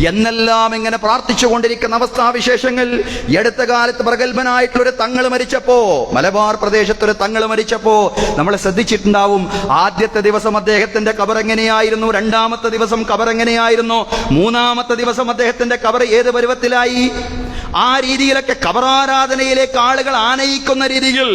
[SPEAKER 1] എന്നെല്ലാം ഇങ്ങനെ പ്രാർത്ഥിച്ചു കൊണ്ടിരിക്കുന്ന അവസ്ഥാവിശേഷങ്ങൾ ഈ അടുത്ത കാലത്ത് പ്രഗത്ഭനായിട്ടുള്ളൊരു തങ്ങൾ മരിച്ചപ്പോ, മലബാർ പ്രദേശത്തൊരു തങ്ങൾ മരിച്ചപ്പോ നമ്മൾ ശ്രദ്ധിച്ചിട്ടുണ്ടാവും. ആദ്യത്തെ ദിവസം അദ്ദേഹത്തിന്റെ ഖബർ എങ്ങനെയായിരുന്നു, രണ്ടാമത്തെ ദിവസം ഖബർ എങ്ങനെയായിരുന്നു, മൂന്നാമത്തെ ദിവസം അദ്ദേഹത്തിന്റെ ഖബർ ഏത് പരുവത്തിലായി, ആ രീതിയിലൊക്കെ ഖബറാരാധനയിലേക്ക് ആളുകൾ ആനയിക്കുന്ന രീതിയിൽ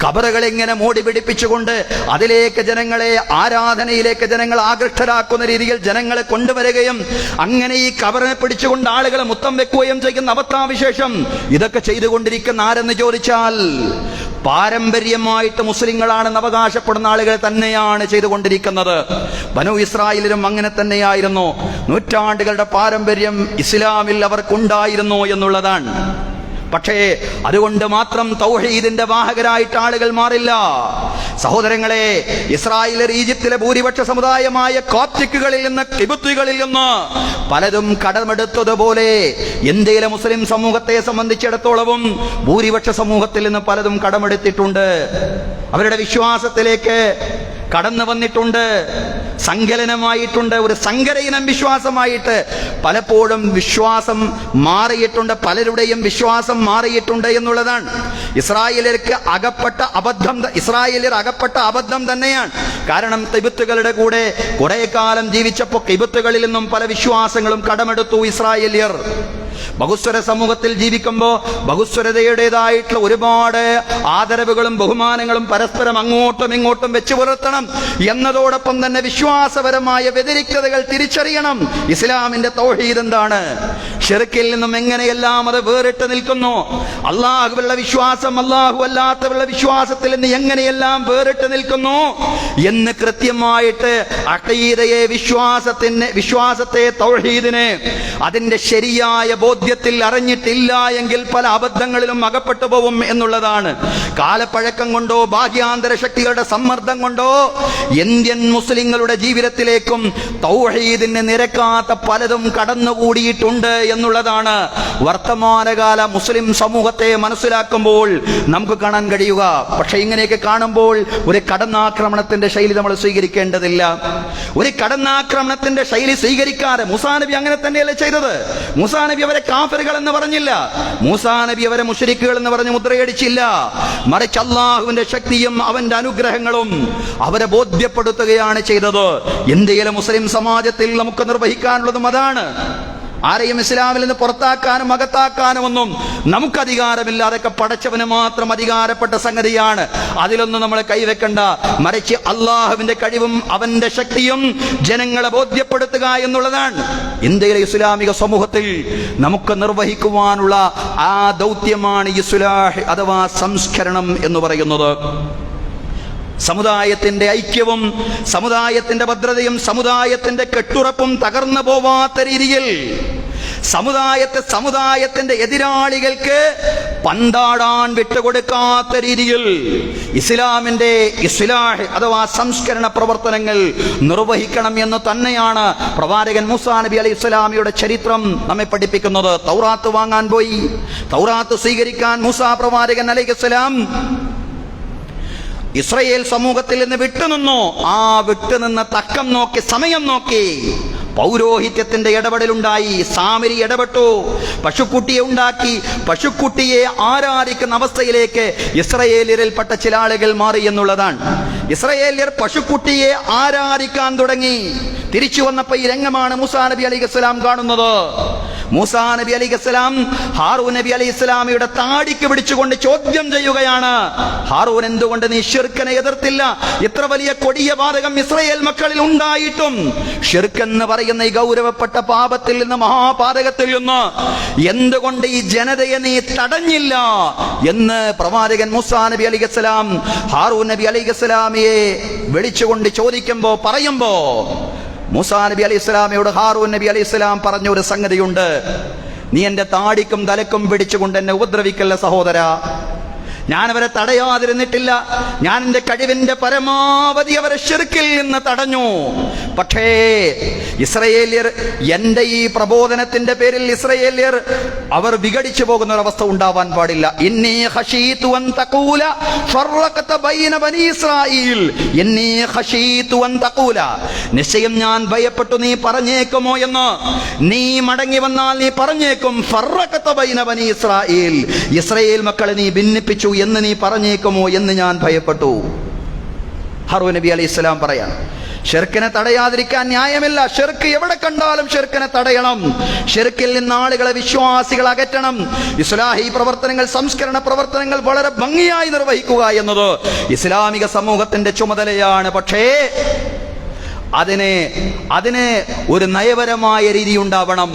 [SPEAKER 1] ഖബറുകൾ ഇങ്ങനെ മോടി പിടിപ്പിച്ചുകൊണ്ട് അതിലേക്ക് ജനങ്ങളെ, ആരാധനയിലേക്ക് ജനങ്ങൾ ആകൃഷ്ടരാക്കുന്ന രീതിയിൽ ജനങ്ങളെ കൊണ്ടുവരികയും അങ്ങനെ ഈ ഖബറിനെ പിടിച്ചുകൊണ്ട് ആളുകളെ മുത്തം വെക്കുകയും ചെയ്യുന്ന അവസ്ഥാവിശേഷം ഇതൊക്കെ ചെയ്തുകൊണ്ടിരിക്കുന്ന ആരെന്ന് ചോദിച്ചാൽ പാരമ്പര്യമായിട്ട് മുസ്ലിങ്ങളാണെന്ന് അവകാശപ്പെടുന്ന ആളുകൾ തന്നെയാണ് ചെയ്തുകൊണ്ടിരിക്കുന്നത്. ബനൂ ഇസ്രായേലിലും അങ്ങനെ തന്നെയായിരുന്നു. നൂറ്റാണ്ടുകളുടെ പാരമ്പര്യം ഇസ്ലാമിൽ അവർക്കുണ്ടായിരുന്നു എന്നുള്ളതാണ്. പക്ഷേ അതുകൊണ്ട് മാത്രം തൗഹീദിന്റെ വാഹകരായിട്ട് ആളുകൾ മാറില്ല. സഹോദരങ്ങളെ, ഇസ്രായേൽ ഈജിപ്തിലെ ഭൂരിപക്ഷ സമുദായമായ കോപ്റ്റിക്കുകളിൽ നിന്ന്, കിബുത്തുകളിൽ നിന്ന് പലതും കടമെടുത്തതുപോലെ ഇന്ത്യയിലെ മുസ്ലിം സമൂഹത്തെ സംബന്ധിച്ചിടത്തോളവും ഭൂരിപക്ഷ സമൂഹത്തിൽ നിന്ന് പലതും കടമെടുത്തിട്ടുണ്ട്. അവരുടെ വിശ്വാസത്തിലേക്ക് കടന്നു വന്നിട്ടുണ്ട്, സങ്കലനമായിട്ടുണ്ട്, ഒരു സങ്കരയിനം വിശ്വാസമായിട്ട് പലപ്പോഴും വിശ്വാസം മാറിയിട്ടുണ്ട്, പലരുടെയും വിശ്വാസം മാറിയിട്ടുണ്ട് എന്നുള്ളതാണ്. ഇസ്രായേലിയർ അകപ്പെട്ട അബദ്ധം തന്നെയാണ്. കാരണം കിബുത്തുകളുടെ കൂടെ കുറെ കാലം ജീവിച്ചപ്പോൾ കിബുത്തുകളിൽ നിന്നും പല വിശ്വാസങ്ങളും കടമെടുത്തു ഇസ്രായേലിയർ. ബഹുസ്വര സമൂഹത്തിൽ ജീവിക്കുമ്പോൾ ബഹുസ്വരതയുടേതായിട്ടുള്ള ഒരുപാട് ആദരവുകളും ബഹുമാനങ്ങളും പരസ്പരം അങ്ങോട്ടും ഇങ്ങോട്ടും വെച്ചു പുലർത്തണം എന്നതോടൊപ്പം തന്നെ വിശ്വാസപരമായ വ്യതിരിക്തതകൾ തിരിച്ചറിയണം. ഇസ്ലാമിന്റെ തൗഹീദ് എന്താണ്, ശിർക്കിൽ നിന്നും എങ്ങനെയെല്ലാം അത് വേറിട്ട് നിൽക്കുന്നു, അള്ളാഹുവിലുള്ള വിശ്വാസം അള്ളാഹു അല്ലാത്തവരുടെ വിശ്വാസത്തിൽ നിന്ന് എങ്ങനെയെല്ലാം വേറിട്ട് നിൽക്കുന്നു എന്ന് കൃത്യമായിട്ട് അഖീദയെ, വിശ്വാസത്തെ, തൗഹീദിനെ അതിന്റെ ശരിയായ ബോധ്യത്തിൽ അറിഞ്ഞിട്ടില്ല എങ്കിൽ പല അബദ്ധങ്ങളിലും അകപ്പെട്ടു പോകും എന്നുള്ളതാണ്. കാലപ്പഴക്കം കൊണ്ടോ ബാഹ്യാന്തര ശക്തികളുടെ സമ്മർദ്ദം കൊണ്ടോ ഇന്ത്യൻ മുസ്ലിങ്ങളുടെ ജീവിതത്തിലേക്കും തൗഹീദിന് നിരക്കാത്ത പലതും കടന്നുകൂടിയിട്ടുണ്ട് എന്നുള്ളതാണ് വർത്തമാനകാല മുസ്ലിം സമൂഹത്തെ മനസ്സിലാക്കുമ്പോൾ നമുക്ക് കാണാൻ കഴിയുക. പക്ഷെ ഇങ്ങനെയൊക്കെ കാണുമ്പോൾ ഒരു കടന്നാക്രമണത്തിന്റെ ശൈലി നമ്മൾ സ്വീകരിക്കേണ്ടതില്ല. ഒരു കടന്നാക്രമണത്തിന്റെ ശൈലി സ്വീകരിക്കാതെ, മൂസാ നബി അങ്ങനെ തന്നെയല്ലേ ചെയ്തത്? മൂസാ നബി അവരെ കാഫിറുകൾ എന്ന് പറഞ്ഞില്ല, മൂസാ നബി അവരെ മുശ്രിക്കുകൾ എന്ന് പറഞ്ഞ് മുദ്രയടിച്ചില്ല. മറിച്ച് അള്ളാഹുവിന്റെ ശക്തിയും അവന്റെ അനുഗ്രഹങ്ങളും അവരെ ബോധ്യപ്പെടുത്തുകയാണ് ചെയ്തത്. ഇന്ത്യയിലെ മുസ്ലിം സമാജത്തിൽ നമുക്ക് നിർവഹിക്കാനുള്ളതും അതാണ്. ആരെയും ഇസ്ലാമിൽ നിന്ന് പുറത്താക്കാനും അകത്താക്കാനും ഒന്നും നമുക്ക് അധികാരമില്ല. അതൊക്കെ പടച്ചവന് മാത്രം അധികാരപ്പെട്ട സംഗതിയാണ്. അതിലൊന്നും നമ്മൾ കൈവെക്കണ്ട. മറിച്ച് അള്ളാഹുവിന്റെ കഴിവും അവന്റെ ശക്തിയും ജനങ്ങളെ ബോധ്യപ്പെടുത്തുക എന്നുള്ളതാണ് ഇന്ത്യയിലെ ഇസ്ലാമിക സമൂഹത്തിൽ നമുക്ക് നിർവഹിക്കുവാനുള്ള ആ ദൗത്യമാണ് ഇസ്ലാഹ് അഥവാ സംസ്കരണം എന്ന് പറയുന്നത്. സമുദായത്തിന്റെ ഐക്യവും സമുദായത്തിന്റെ ഭദ്രതയും സമുദായത്തിന്റെ കെട്ടുറപ്പും തകർന്നു പോവാത്ത രീതിയിൽ സമുദായത്തിന്റെ എതിരാളികൾക്ക് പന്താടാൻ വിട്ടുകൊടുക്കാത്ത രീതിയിൽ ഇസ്ലാമിന്റെ ഇസ്ലാഹ് അഥവാ സംസ്കരണ പ്രവർത്തനങ്ങൾ നിർവഹിക്കണം എന്ന് തന്നെയാണ് പ്രവാചകൻ മൂസാ നബി അലൈഹി സ്വലാമിയുടെ ചരിത്രം നമ്മെ പഠിപ്പിക്കുന്നത്. തൗറാത്ത് വാങ്ങാൻ പോയി. തൗറാത്ത് സ്വീകരിക്കാൻ മൂസാ പ്രവാചകൻ അലൈഹി സ്വലാം ഇസ്രായേൽ സമൂഹത്തിൽ നിന്ന് വിട്ടുനിന്നു. ആ വിട്ടുനിന്ന തക്കം നോക്കി, സമയം നോക്കി പൗരോഹിത്യത്തിന്റെ ഇടപെടലുണ്ടായി. സാമരി ഇടപെട്ടു, പശുക്കുട്ടിയെ ഉണ്ടാക്കി. പശുക്കുട്ടിയെ ആരാധിക്കുന്ന അവസ്ഥയിലേക്ക് ഇസ്രായേലിയരിൽപ്പെട്ട ചില ആളുകൾ മാറി എന്നുള്ളതാണ്. ഇസ്രായേലിയർ പശുക്കുട്ടിയെ ആരാധിക്കാൻ തുടങ്ങി. തിരിച്ചു വന്നപ്പോൾ ഈ രംഗമാണ് മൂസാ നബി അലൈഹിസ്സലാം കാണുന്നത്. മൂസാ നബി അലൈഹിസ്സലാം ഹാറൂൻ നബി അലൈഹിസ്സലാമിയുടെ താടിക്ക് പിടിച്ചുകൊണ്ട് ചോദ്യം ചെയ്യുകയാണ്. ഹാറൂൻ, എന്തുകൊണ്ട് നീ ശിർക്കിനെ എതിർത്തില്ല? ഇത്ര വലിയ കൊടിയ പാതകം ഇസ്രായേൽ മക്കളിൽ ഉണ്ടായിട്ടും ശിർക്ക് എന്ന് പറയുന്ന ഈ ഗൗരവപ്പെട്ട പാപത്തിൽ നിന്ന്, മഹാപാതകത്തിൽ നിന്ന് എന്തുകൊണ്ട് ഈ ജനതയെ നീ തടഞ്ഞില്ല എന്ന് പ്രവാചകൻ മൂസാ നബി അലൈഹിസ്സലാം ഹാറൂൻ നബി അലൈഹിസ്സലാമിയെ വിളിച്ചുകൊണ്ട് പറയുമ്പോ മൂസാ നബി അലൈഹി സ്വലാമയോട് ഹാറൂൻ നബി അലൈഹി സ്വലാം പറഞ്ഞ ഒരു സംഗതിയുണ്ട്. നീ എന്റെ താടിക്കും തലക്കും പിടിച്ചുകൊണ്ട് എന്നെ ഉപദ്രവിക്കല്ല സഹോദരാ. ഞാനവരെ തടയാതിരുന്നിട്ടില്ല. ഞാൻ എന്റെ കഴിവിന്റെ പരമാവധി അവരെ ശിർക്കിൽ നിന്ന് തടഞ്ഞു. പക്ഷേ ഇസ്രായേലിയർ, എന്റെ ഈ പ്രബോധനത്തിന്റെ പേരിൽ ഇസ്രായേലിയർ അവർ വിഘടിച്ചു പോകുന്ന ഒരവസ്ഥ ഉണ്ടാവാൻ പാടില്ല. ഇന്നി ഖശീതു അൻ തഖൂല ഫറഖത ബൈന ബനി ഇസ്രായീൽ. ഇന്നി ഖശീതു അൻ തഖൂല, നിശ്ചയം ഞാൻ ഭയപ്പെട്ടു നീ പറഞ്ഞേക്കുമോ എന്ന്. നീ മടങ്ങി വന്നാൽ നീ പറഞ്ഞേക്കും ഫറഖത ബൈന ബനി ഇസ്രായീൽ, ഇസ്രായേൽ മക്കളെ നീ ഭിന്നിപ്പിച്ചു എന്ന് നീ പറഞ്ഞേക്കുമോ എന്ന് ഞാൻ ഭയപ്പെട്ടു. ഹാറൂൻ നബി അലൈഹി സ്വലാം പറയാണ്, ശിർക്കിനെ തടയാതിരിക്കാൻ ന്യായമില്ല. ശിർക്ക് എവിടെ കണ്ടാലും ശിർക്കിനെ തടയണം. ശിർക്കിൽ നിന്ന് ആളുകളെ, വിശ്വാസികൾ അകറ്റണം. ഇസ്ലാഹി പ്രവർത്തനങ്ങൾ, സംസ്കരണ പ്രവർത്തനങ്ങൾ വളരെ ഭംഗിയായി നിർവഹിക്കുക എന്നത് ഇസ്ലാമിക സമൂഹത്തിന്റെ ചുമതലയാണ്. പക്ഷേ അതിന് ഒരു നയപരമായ രീതി ഉണ്ടാവണം.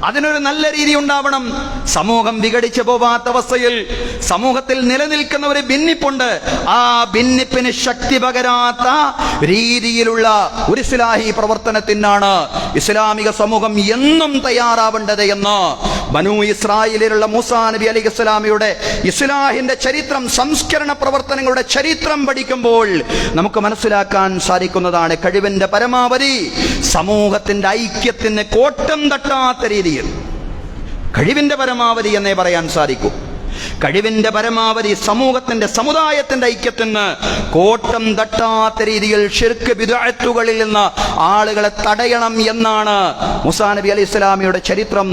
[SPEAKER 1] അതിനൊരു നല്ല രീതി ഉണ്ടാവണം. സമൂഹം വിഘടിച്ചു പോവാത്ത അവസ്ഥയിൽ സമൂഹത്തിൽ നിലനിൽക്കുന്ന ഒരു ഭിന്നിപ്പുണ്ട്. ആ ഭിന്നിപ്പിന് ശക്തി പകരാത്ത രീതിയിലുള്ള ഒരു ഇസ്ലാഹി പ്രവർത്തനത്തിനാണ് ഇസ്ലാമിക സമൂഹം എന്നും തയ്യാറാവേണ്ടത് എന്ന് ബനൂ ഇസ്രായേലിലുള്ള മൂസാ നബി അലൈഹി സ്വലാമിയുടെ ഇസ്ലാഹിന്റെ ചരിത്രം, സംസ്കരണ പ്രവർത്തനങ്ങളുടെ ചരിത്രം പഠിക്കുമ്പോൾ നമുക്ക് മനസ്സിലാക്കാൻ സാധിക്കുന്നതാണ്. കഴിവിന്റെ പരമാവധി സമൂഹത്തിന്റെ ഐക്യത്തിന് കോട്ടം തട്ടാത്ത രീതിയിൽ, കഴിവിന്റെ പരമാവധി എന്നേ പറയാൻ സാധിക്കൂ. കഴിവിന്റെ പരമാവധി സമുദായത്തിന്റെ ഐക്യത്തിന് കോട്ടം തട്ടാത്ത രീതിയിൽ ശിർക്ക് ബിദ്അത്തുകളിൽ നിന്ന് ആളുകളെ തടയണം എന്നാണ് മൂസാ നബി അലൈഹി സ്വലാമിയുടെ ചരിത്രം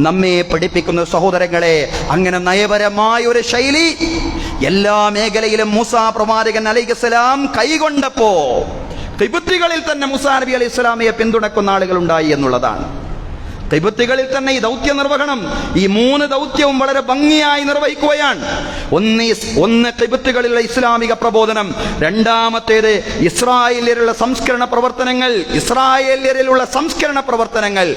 [SPEAKER 1] നമ്മെ പഠിപ്പിക്കുന്ന സഹോദരങ്ങളെ. അങ്ങനെ നയപരമായ ഒരു ശൈലി എല്ലാ മേഖലയിലും മൂസാ പ്രവാചകൻ അലൈഹി സ്വലാം കൈകൊണ്ടപ്പോ ഖിബ്തികളിൽ തന്നെ മൂസാ നബി അലൈഹി സ്വലാമിയെ പിന്തുണക്കുന്ന ആളുകൾ ഉണ്ടായി എന്നുള്ളതാണ്. ഖിബ്തികളിൽ തന്നെ ഈ ദൗത്യ നിർവഹണം, ഈ 3 ദൗത്യവും വളരെ ഭംഗിയായി നിർവഹിക്കുകയാണ്. ഒന്ന് ഖിബ്തികളിലുള്ള ഇസ്ലാമിക പ്രബോധനം, രണ്ടാമത്തേത് ഇസ്രായേലിലുള്ള സംസ്കരണ പ്രവർത്തനങ്ങൾ,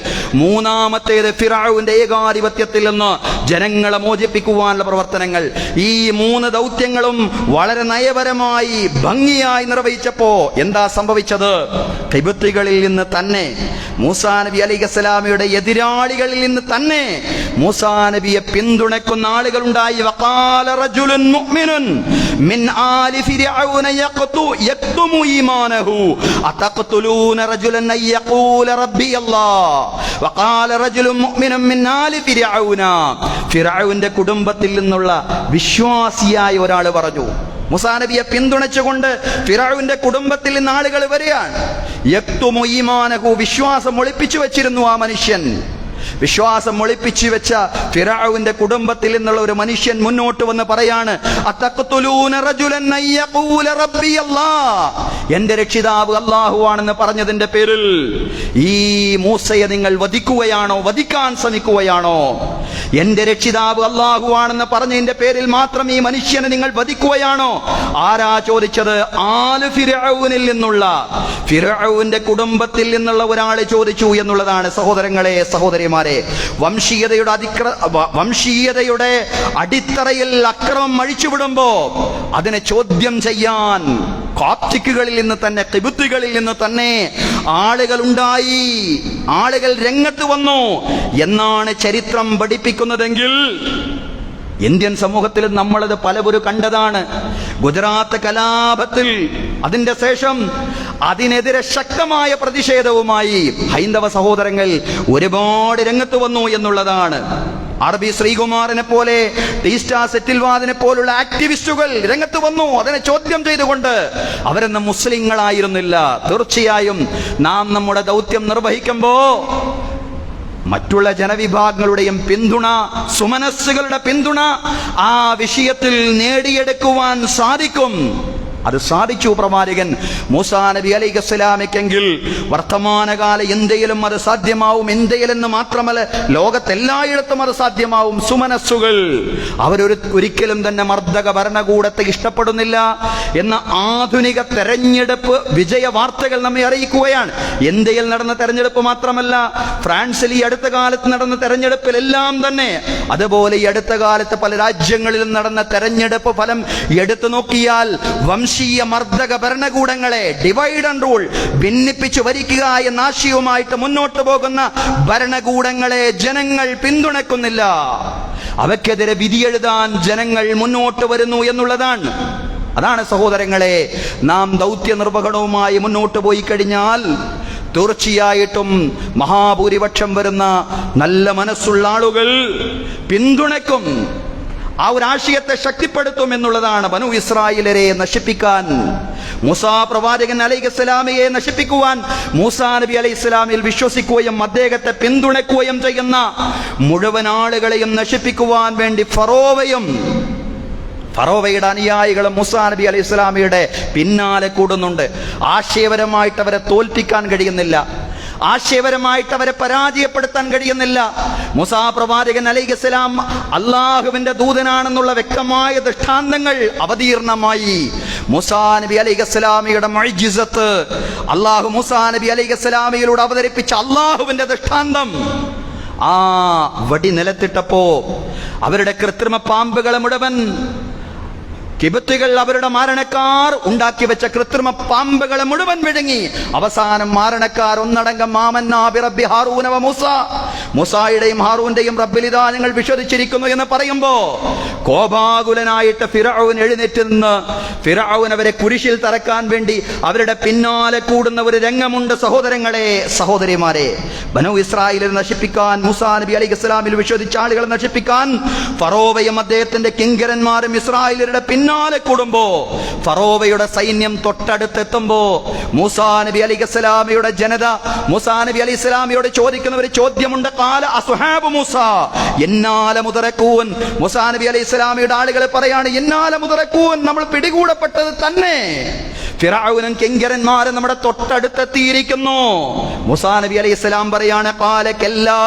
[SPEAKER 1] മൂന്നാമത്തേത് ഫിറഔന്റെ ഏകാധിപത്യത്തിൽ നിന്ന് ജനങ്ങളെ മോചിപ്പിക്കുവാനുള്ള പ്രവർത്തനങ്ങൾ. ഈ 3 ദൗത്യങ്ങളും വളരെ നയപരമായി ഭംഗിയായി നിർവഹിച്ചപ്പോ എന്താ സംഭവിച്ചത്? ഖിബ്തികളിൽ നിന്ന് തന്നെ, മൂസാ നബി അലൈഹിസ്സലാമയുടെ എതിരാളികളിൽ നിന്ന് തന്നെ മൂസാ നബിയെ പിന്തുണയ്ക്കുന്ന ആളുകളുണ്ടായി. വഖാല റജുലുൻ മുഅ്മിനുൻ മിൻ ആലി ഫിർഔന യഖ്തുമു ഈമാനഹു അതഖ്തുലൂന റജുലൻ അൻ യഖൂല റബ്ബി അല്ലാഹ്. വഖാല റജുലുൻ മുഅ്മിനുൻ മിൻ ആലി ഫിർഔന, ഫിർഔന്റെ കുടുംബത്തിൽ നിന്നുള്ള വിശ്വാസിയായ ഒരാൾ പറഞ്ഞു. മൂസാ നബിയെ പിന്തുണച്ചുകൊണ്ട് ഫിറഔന്റെ കുടുംബത്തിൽ നിന്ന് ആളുകൾ വരികയാണ്. യക്തുമു ഈമാനഹു, വിശ്വാസം ഒളിപ്പിച്ചു വെച്ചിരുന്നു ആ മനുഷ്യൻ. വിശ്വാസം ഒളിപ്പിച്ചു വെച്ച ഫിറഔന്റെ കുടുംബത്തിൽ നിന്നുള്ള ഒരു മനുഷ്യൻ മുന്നോട്ട് വന്ന് പറയാണ്, അതഖ്തുലൂന റജുലൻ അൻ യഖൂല റബ്ബി അല്ലാഹ്, എന്റെ രക്ഷിതാവ് അല്ലാഹു ആണെന്ന് പറഞ്ഞതിന്റെ പേരിൽ ഈ മൂസയെ നിങ്ങൾ വധിക്കുകയാണോ, വധിക്കാൻ ശ്രമിക്കുകയാണോ? എന്റെ രക്ഷിതാവ് അല്ലാഹു ആണെന്ന് പറഞ്ഞതിന്റെ പേരിൽ മാത്രം ഈ മനുഷ്യനെ നിങ്ങൾ വധിക്കുകയാണോ? ആരാ ചോദിച്ചത്? ആല് ഫിർഔനിൽ നിന്നുള്ള, ഫിർഔന്റെ കുടുംബത്തിൽ നിന്നുള്ള ഒരാൾ ചോദിച്ചു എന്നുള്ളതാണ്. സഹോദരങ്ങളെ, സഹോദരിമാരെ, വംശീയതയുടെ അടിത്തറയിൽ അക്രമം അഴിച്ചുവിടുമ്പോ അതിനെ ചോദ്യം ചെയ്യാൻ കോപ്റ്റിക്കുകളിൽ നിന്ന് തന്നെ, ഖിബ്തികളിൽ നിന്ന് തന്നെ ആളുകൾ ഉണ്ടായി, ആളുകൾ രംഗത്ത് വന്നു എന്നാണ് ചരിത്രം പഠിപ്പിക്കുന്നതെങ്കിൽ ഇന്ത്യൻ സമൂഹത്തിൽ നമ്മളത് പലവരും കണ്ടതാണ്. ഗുജറാത്ത് കലാപത്തിൽ അതിന്റെ ശേഷം അതിനെതിരെ ശക്തമായ പ്രതിഷേധവുമായി ഹൈന്ദവ സഹോദരങ്ങൾ ഒരുപാട് രംഗത്ത് വന്നു എന്നുള്ളതാണ്. അറബി ശ്രീകുമാറിനെ പോലെ, ടീസ്റ്റാ സെറ്റിൽവാദിനെ പോലുള്ള ആക്ടിവിസ്റ്റുകൾ രംഗത്ത് വന്നു അതിനെ ചോദ്യം ചെയ്തുകൊണ്ട്. അവരെന്ന് മുസ്ലിങ്ങളായിരുന്നില്ല. തീർച്ചയായും നാം നമ്മുടെ ദൗത്യം നിർവഹിക്കുമ്പോ മറ്റുള്ള ജനവിഭാഗങ്ങളുടെയും പിന്തുണ, സുമനസ്സുകളുടെ പിന്തുണ ആ വിഷയത്തിൽ നേടിയെടുക്കുവാൻ സാധിക്കും. അത് സാധിച്ചു പ്രവാചകൻ മൂസാ നബി അലൈഹിസ്സലാമിക്കെങ്കിൽ വർത്തമാനകാല ഇന്ത്യയിലും അത് സാധ്യമാവും. ഇന്ത്യയിലെന്ന് മാത്രമല്ല, ലോകത്തെല്ലായിടത്തും അത് സാധ്യമാവും. സുമനസ്സുകൾ ഒരിക്കലും തന്നെ മർദ്ദക ഭരണകൂടത്തെ ഇഷ്ടപ്പെടുന്നില്ല എന്ന ആധുനിക തെരഞ്ഞെടുപ്പ് വിജയ വാർത്തകൾ നമ്മെ അറിയിക്കുകയാണ്. ഇന്ത്യയിൽ നടന്ന തെരഞ്ഞെടുപ്പ് മാത്രമല്ല, ഫ്രാൻസിൽ ഈ അടുത്ത കാലത്ത് നടന്ന തെരഞ്ഞെടുപ്പിലെല്ലാം തന്നെ, അതുപോലെ ഈ അടുത്ത കാലത്ത് പല രാജ്യങ്ങളിലും നടന്ന തെരഞ്ഞെടുപ്പ് ഫലം എടുത്തു നോക്കിയാൽ വംശീയ മർദ്ദക ഭരണകൂടങ്ങളെ, ഡിവൈഡ് ആൻഡ് റൂൾ, ഭിന്നിപ്പിച്ചു ഭരിക്കുക എന്ന ആശയവുമായിട്ട് മുന്നോട്ട് പോകുന്ന ഭരണകൂടങ്ങളെ ജനങ്ങൾ പിന്തുണയ്ക്കുന്നില്ല. അവയ്ക്കെതിരെ വിധിയെഴുതാൻ ജനങ്ങൾ മുന്നോട്ട് വരുന്നു എന്നുള്ളതാണ്. അതാണ് സഹോദരങ്ങളെ, നാം ദൗത്യ നിർവഹണവുമായി മുന്നോട്ട് പോയി കഴിഞ്ഞാൽ തീർച്ചയായിട്ടും മഹാഭൂരിപക്ഷം വരുന്ന നല്ല മനസ്സുള്ള ആളുകൾ പിന്തുണയ്ക്കും, ആ ഒരു ആശയത്തെ ശക്തിപ്പെടുത്തും എന്നുള്ളതാണ്. ബനു ഇസ്രായേലരെ നശിപ്പിക്കാൻ, മൂസാ പ്രവാചകൻ അലൈഹിസ്സലാമയെ നശിപ്പിക്കുവാൻ, മൂസാ നബി അലൈഹിസ്സലാമിൽ വിശ്വസിക്കുകയും അദ്ദേഹത്തെ പിന്തുണയ്ക്കുകയും ചെയ്യുന്ന മുഴുവൻ ആളുകളെയും നശിപ്പിക്കുവാൻ വേണ്ടി ഫറോവയുടെ അനുയായികളും മൂസാ നബി അലൈഹിസ്സലാമയുടെ പിന്നാലെ കൂടുന്നുണ്ട്. ആശയപരമായിട്ട് അവരെ തോൽപ്പിക്കാൻ കഴിയുന്നില്ല, ആശയപരമായിട്ട് അവരെ പരാജയപ്പെടുത്താൻ കഴിയുന്നില്ല. മൂസാ പ്രവാചകൻ അലൈഹിസ്സലാം അള്ളാഹുവിന്റെ ദൂതനാണെന്നുള്ള വ്യക്തമായ ദൃഷ്ടാന്തങ്ങൾ അവതീർണമായി. മൂസാ നബി അലൈഹിസ്സലാമിയുടെ മുഅ്ജിസത്ത്, അള്ളാഹു മൂസാ നബി അലൈഹിസ്സലാമിയിലൂടെ അവതരിപ്പിച്ച അള്ളാഹുവിന്റെ ദൃഷ്ടാന്തം, ആ വടി നിലത്തിട്ടപ്പോ അവരുടെ കൃത്രിമ പാമ്പുകളെ മുഴുവൻ കിബത്തുകൾ, അവരുടെ മാരണക്കാർ ഉണ്ടാക്കി വെച്ച കൃത്രിമ പാമ്പുകളെ മുഴുവൻ വിഴുങ്ങി. അവസാനം മാരണക്കാർ ഒന്നടങ്കം ആമന്നാ ബിറബ്ബി ഹാറൂന വ മൂസ, മൂസായുടെയും ഹാറൂന്റെയും റബ്ബിലിതാ ഞങ്ങൾ വിശ്വസിച്ചിരിക്കുന്നു എന്ന് പറയുമ്പോ കോപാകുലനായിട്ട് ഫിറഔൻ എഴുന്നേറ്റ് നിന്ന് ഫിറഔൻ അവരെ കുരിശിൽ തറക്കാൻ വേണ്ടി അവരുടെ പിന്നാലെ കൂടുന്ന ഒരു രംഗമുണ്ട്. സഹോദരങ്ങളെ, സഹോദരിമാരെ, ബനു ഇസ്രായേലിനെ നശിപ്പിക്കാൻ, മൂസാ നബി അലൈഹിസ്സലാമിൽ വിശ്വസിച്ച ആളുകളെ നശിപ്പിക്കാൻ ഫറോവയും അദ്ദേഹത്തിന്റെ കിങ്കരന്മാരും ഇസ്രായേലിയുടെ പിന്നാലെ കൂടുമ്പോ, ഫറോവയുടെ സൈന്യം തൊട്ടടുത്തെത്തുമ്പോ മൂസാ നബി അലൈഹിസ്സലാമിയുടെ ജനത മൂസാ നബി അലൈഹിസ്സലാമിയോട് ചോദിക്കുന്ന ഒരു ചോദ്യമുണ്ട്. ഖാല അസ്ഹാബു മൂസാ യന്നാല മുദറകൂൻ. മൂസാ നബി അലൈഹിസ്സലാമിയുടെ ആളുകൾ പറയാണ്, യന്നാല മുദറകൂൻ, നമ്മൾ പിടികൂടപ്പെട്ടത് തന്നെ. ഫിറഔനും കിങ്കരന്മാരും നമ്മുടെ തൊട്ടടുത്തെത്തിയിരിക്കുന്നു. മൂസാ നബി അലൈഹിസ്സലാം പറയാണ് ഖാല കല്ലാ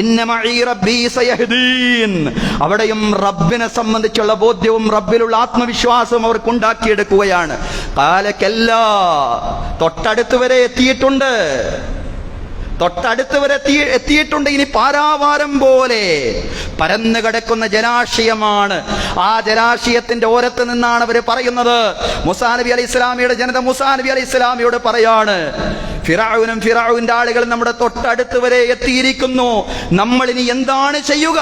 [SPEAKER 1] ഇന്ന മഈ റബ്ബി സയഹ്ദീൻ. അവിടെയും റബ്ബിനെ സംബന്ധിച്ചുള്ള ബോധ്യവും റബ്ബിലുള്ള ആത്മവിശ്വാസവും അവർക്ക് ഉണ്ടാക്കിയെടുക്കുകയാണ്. ഖാല കല്ലാ, തൊട്ടടുത്ത് വരെ എത്തിയിട്ടുണ്ട്, എത്തിയിട്ടുണ്ട്. ഇനി പാരാവാരം പോലെ പരന്നു കിടക്കുന്ന ജലാശയമാണ്. ആ ജലാശയത്തിന്റെ ഓരത്ത് നിന്നാണ് അവർ പറയുന്നത്. മൂസാ നബി അലൈഹി ഇസ്ലാമിയുടെ ജനത മൂസാ നബി അലൈഹി ഇസ്ലാമിയോട് പറയാണ്, ഫിറഔനും ഫിറഔന്റെ ആളുകൾ നമ്മുടെ തൊട്ടടുത്ത് വരെ എത്തിയിരിക്കുന്നു. നമ്മൾ ഇനി എന്താണ് ചെയ്യുക?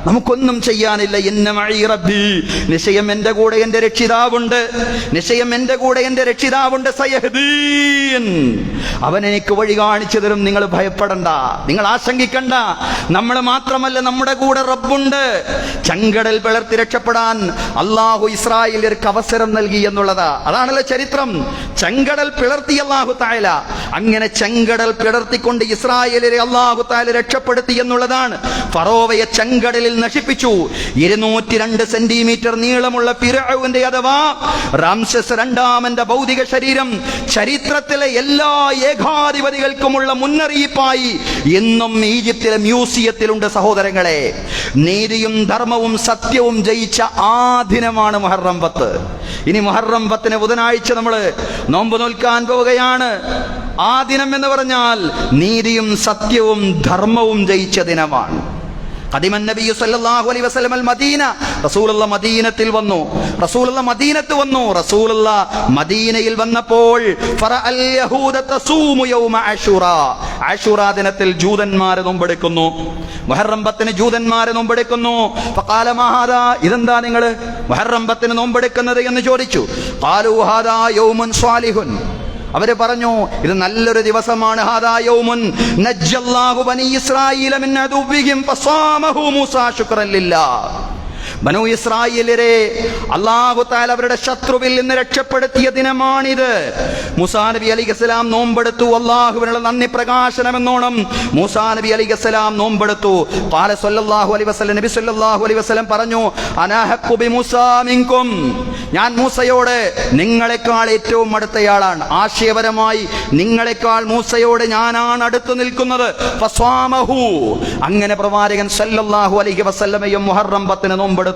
[SPEAKER 1] നമുക്കൊന്നും ചെയ്യാനില്ല. ഇന്ന മഈ റബ്ബി, നിശ്ചയം എന്റെ കൂടെ എന്റെ രക്ഷിതാവുണ്ട്, നിശ്ചയം എന്റെ കൂടെ എന്റെ രക്ഷിതാവുണ്ട്. സയഹ്ദീൻ, അവൻ എനിക്ക് വഴി കാണിച്ചു തരും. നിങ്ങൾ ഭയപ്പെടണ്ട, നിങ്ങൾ ആശങ്കിക്കണ്ട. നമ്മൾ മാത്രമല്ല, നമ്മുടെ കൂടെ റബ്ബുണ്ട്. ചെങ്കടൽ പിളർത്തി രക്ഷപ്പെടാൻ അള്ളാഹു ഇസ്രായേലിയർക്ക് അവസരം നൽകി എന്നുള്ളതാ. അതാണല്ലോ ചരിത്രം. ചെങ്കടൽ പിളർത്തി അള്ളാഹു തആല. അങ്ങനെ ചെങ്കടൽ പിളർത്തിക്കൊണ്ട് ഇസ്രായേലിനെ അള്ളാഹു തആല രക്ഷപ്പെടുത്തി എന്നുള്ളതാണ്. ഫറോവയെ ചെങ്കടലിൽ നശിപ്പിച്ചു. 202 സെന്റിമീറ്റർ നീളമുള്ള ഫിറഔന്റെ അഥവാ റാംസസ് രണ്ടാമന്റെ ഭൗതിക ശരീരം ചരിത്രത്തിലെ എല്ലാ ഏകാധിപതികൾക്കുമുള്ള മുന്നറിയിപ്പായി എന്നും ഈജിപ്തിലെ മ്യൂസിയത്തിലുണ്ട്. സഹോദരങ്ങളെ, നീതിയും ധർമ്മവും സത്യവും ജയിച്ച ആ ദിനമാണ് മുഹറം 10. ഇനി മുഹറം 10 ബുധനാഴ്ച നമ്മൾ നോമ്പ് നോൽക്കാൻ പോവുകയാണ്. ആ ദിനം എന്ന് പറഞ്ഞാൽ നീതിയും സത്യവും ധർമ്മവും ജയിച്ച ദിനമാണ്. ഖദിമൻ നബി സല്ലല്ലാഹു അലൈഹി വസല്ലം അൽ മദീന, റസൂലുള്ളാഹി മദീനത്തിൽ വന്നു. റസൂലുള്ളാഹി മദീനത്ത് വന്നു. റസൂലുള്ളാഹി മദീനയിൽ വന്നപ്പോൾ ഫറഅൽ യഹൂദ തസൂമു യൗമ അശൂറ, അശൂറ ദിനത്തിൽ ജൂതന്മാർ നോമ്പെടുക്കുന്നു. മുഹറം 10 ജൂതന്മാർ നോമ്പെടുക്കുന്നു. ഫഖാല മാ ഹാദാ, ഇതെന്താ നിങ്ങൾ മുഹറം 10 നോമ്പെടുക്കുന്നത് എന്ന് ചോദിച്ചു. ഖാലു ഹാദാ യൗമുൻ സ്വാലിഹുൻ, അവര് പറഞ്ഞു ഇത് നല്ലൊരു ദിവസമാണ്. ഹാദാ യൗമുൻ നജ്ജല്ലാഹു ബനി ഇസ്രായീല മിൻ അദുവ്വിഹിം ഫസാമഹു മൂസാ ശുക്രൻ ലില്ലാഹ്. ബനൂ ഇസ്രായേലിനെ അല്ലാഹു തആല അവരുടെ ശത്രുവിൽ നിന്ന് രക്ഷപ്പെടുത്തിയ ദിനമാണിത്. മൂസാ നബി അലൈഹിസ്സലാം നോമ്പെടുത്തു. അല്ലാഹുവിനുള്ള നന്ദി പ്രകാശനം എന്നോണം മൂസാ നബി അലൈഹിസ്സലാം നോമ്പെടുത്തു. ഖാല സല്ലല്ലാഹു അലൈഹി വസല്ലം, നബി സല്ലല്ലാഹു അലൈഹി വസല്ലം പറഞ്ഞു, അനാ ഹഖ്ഖു ബി മൂസാ മിൻകും, ഞാൻ മൂസയോട് നിങ്ങളെക്കാൾ ഏറ്റവും അടുത്തയാളാണ്. ആശയപരമായി നിങ്ങളെക്കാൾ മൂസയോട് ഞാനാണ് അടുത്ത് നിൽക്കുന്നത്. ഫസ്വാമഹു, അങ്ങനെ പ്രവാചകൻ സല്ലല്ലാഹു അലൈഹി വസല്ലമയും മുഹറം 10 നോമ്പെടുത്തു.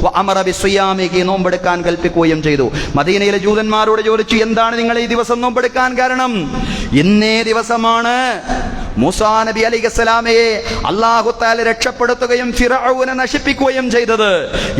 [SPEAKER 1] വഅമറ ബിസ്വിയാമിഹി, നോമ്പെടുക്കാൻ കൽപ്പിക്കുകയും ചെയ്തു. മദീനയിലെ ജൂതന്മാരോട് ചോദിച്ചു, എന്താണ് നിങ്ങൾ ഈ ദിവസം നോമ്പെടുക്കാൻ കാരണം? ഇന്നേ ദിവസമാണ് മൂസാ നബി അലൈഹിസ്സലാമയെ അല്ലാഹു തആല രക്ഷപ്പെടുത്തുകയും ഫിറഔനെ നശിപ്പിക്കുകയും ചെയ്തത്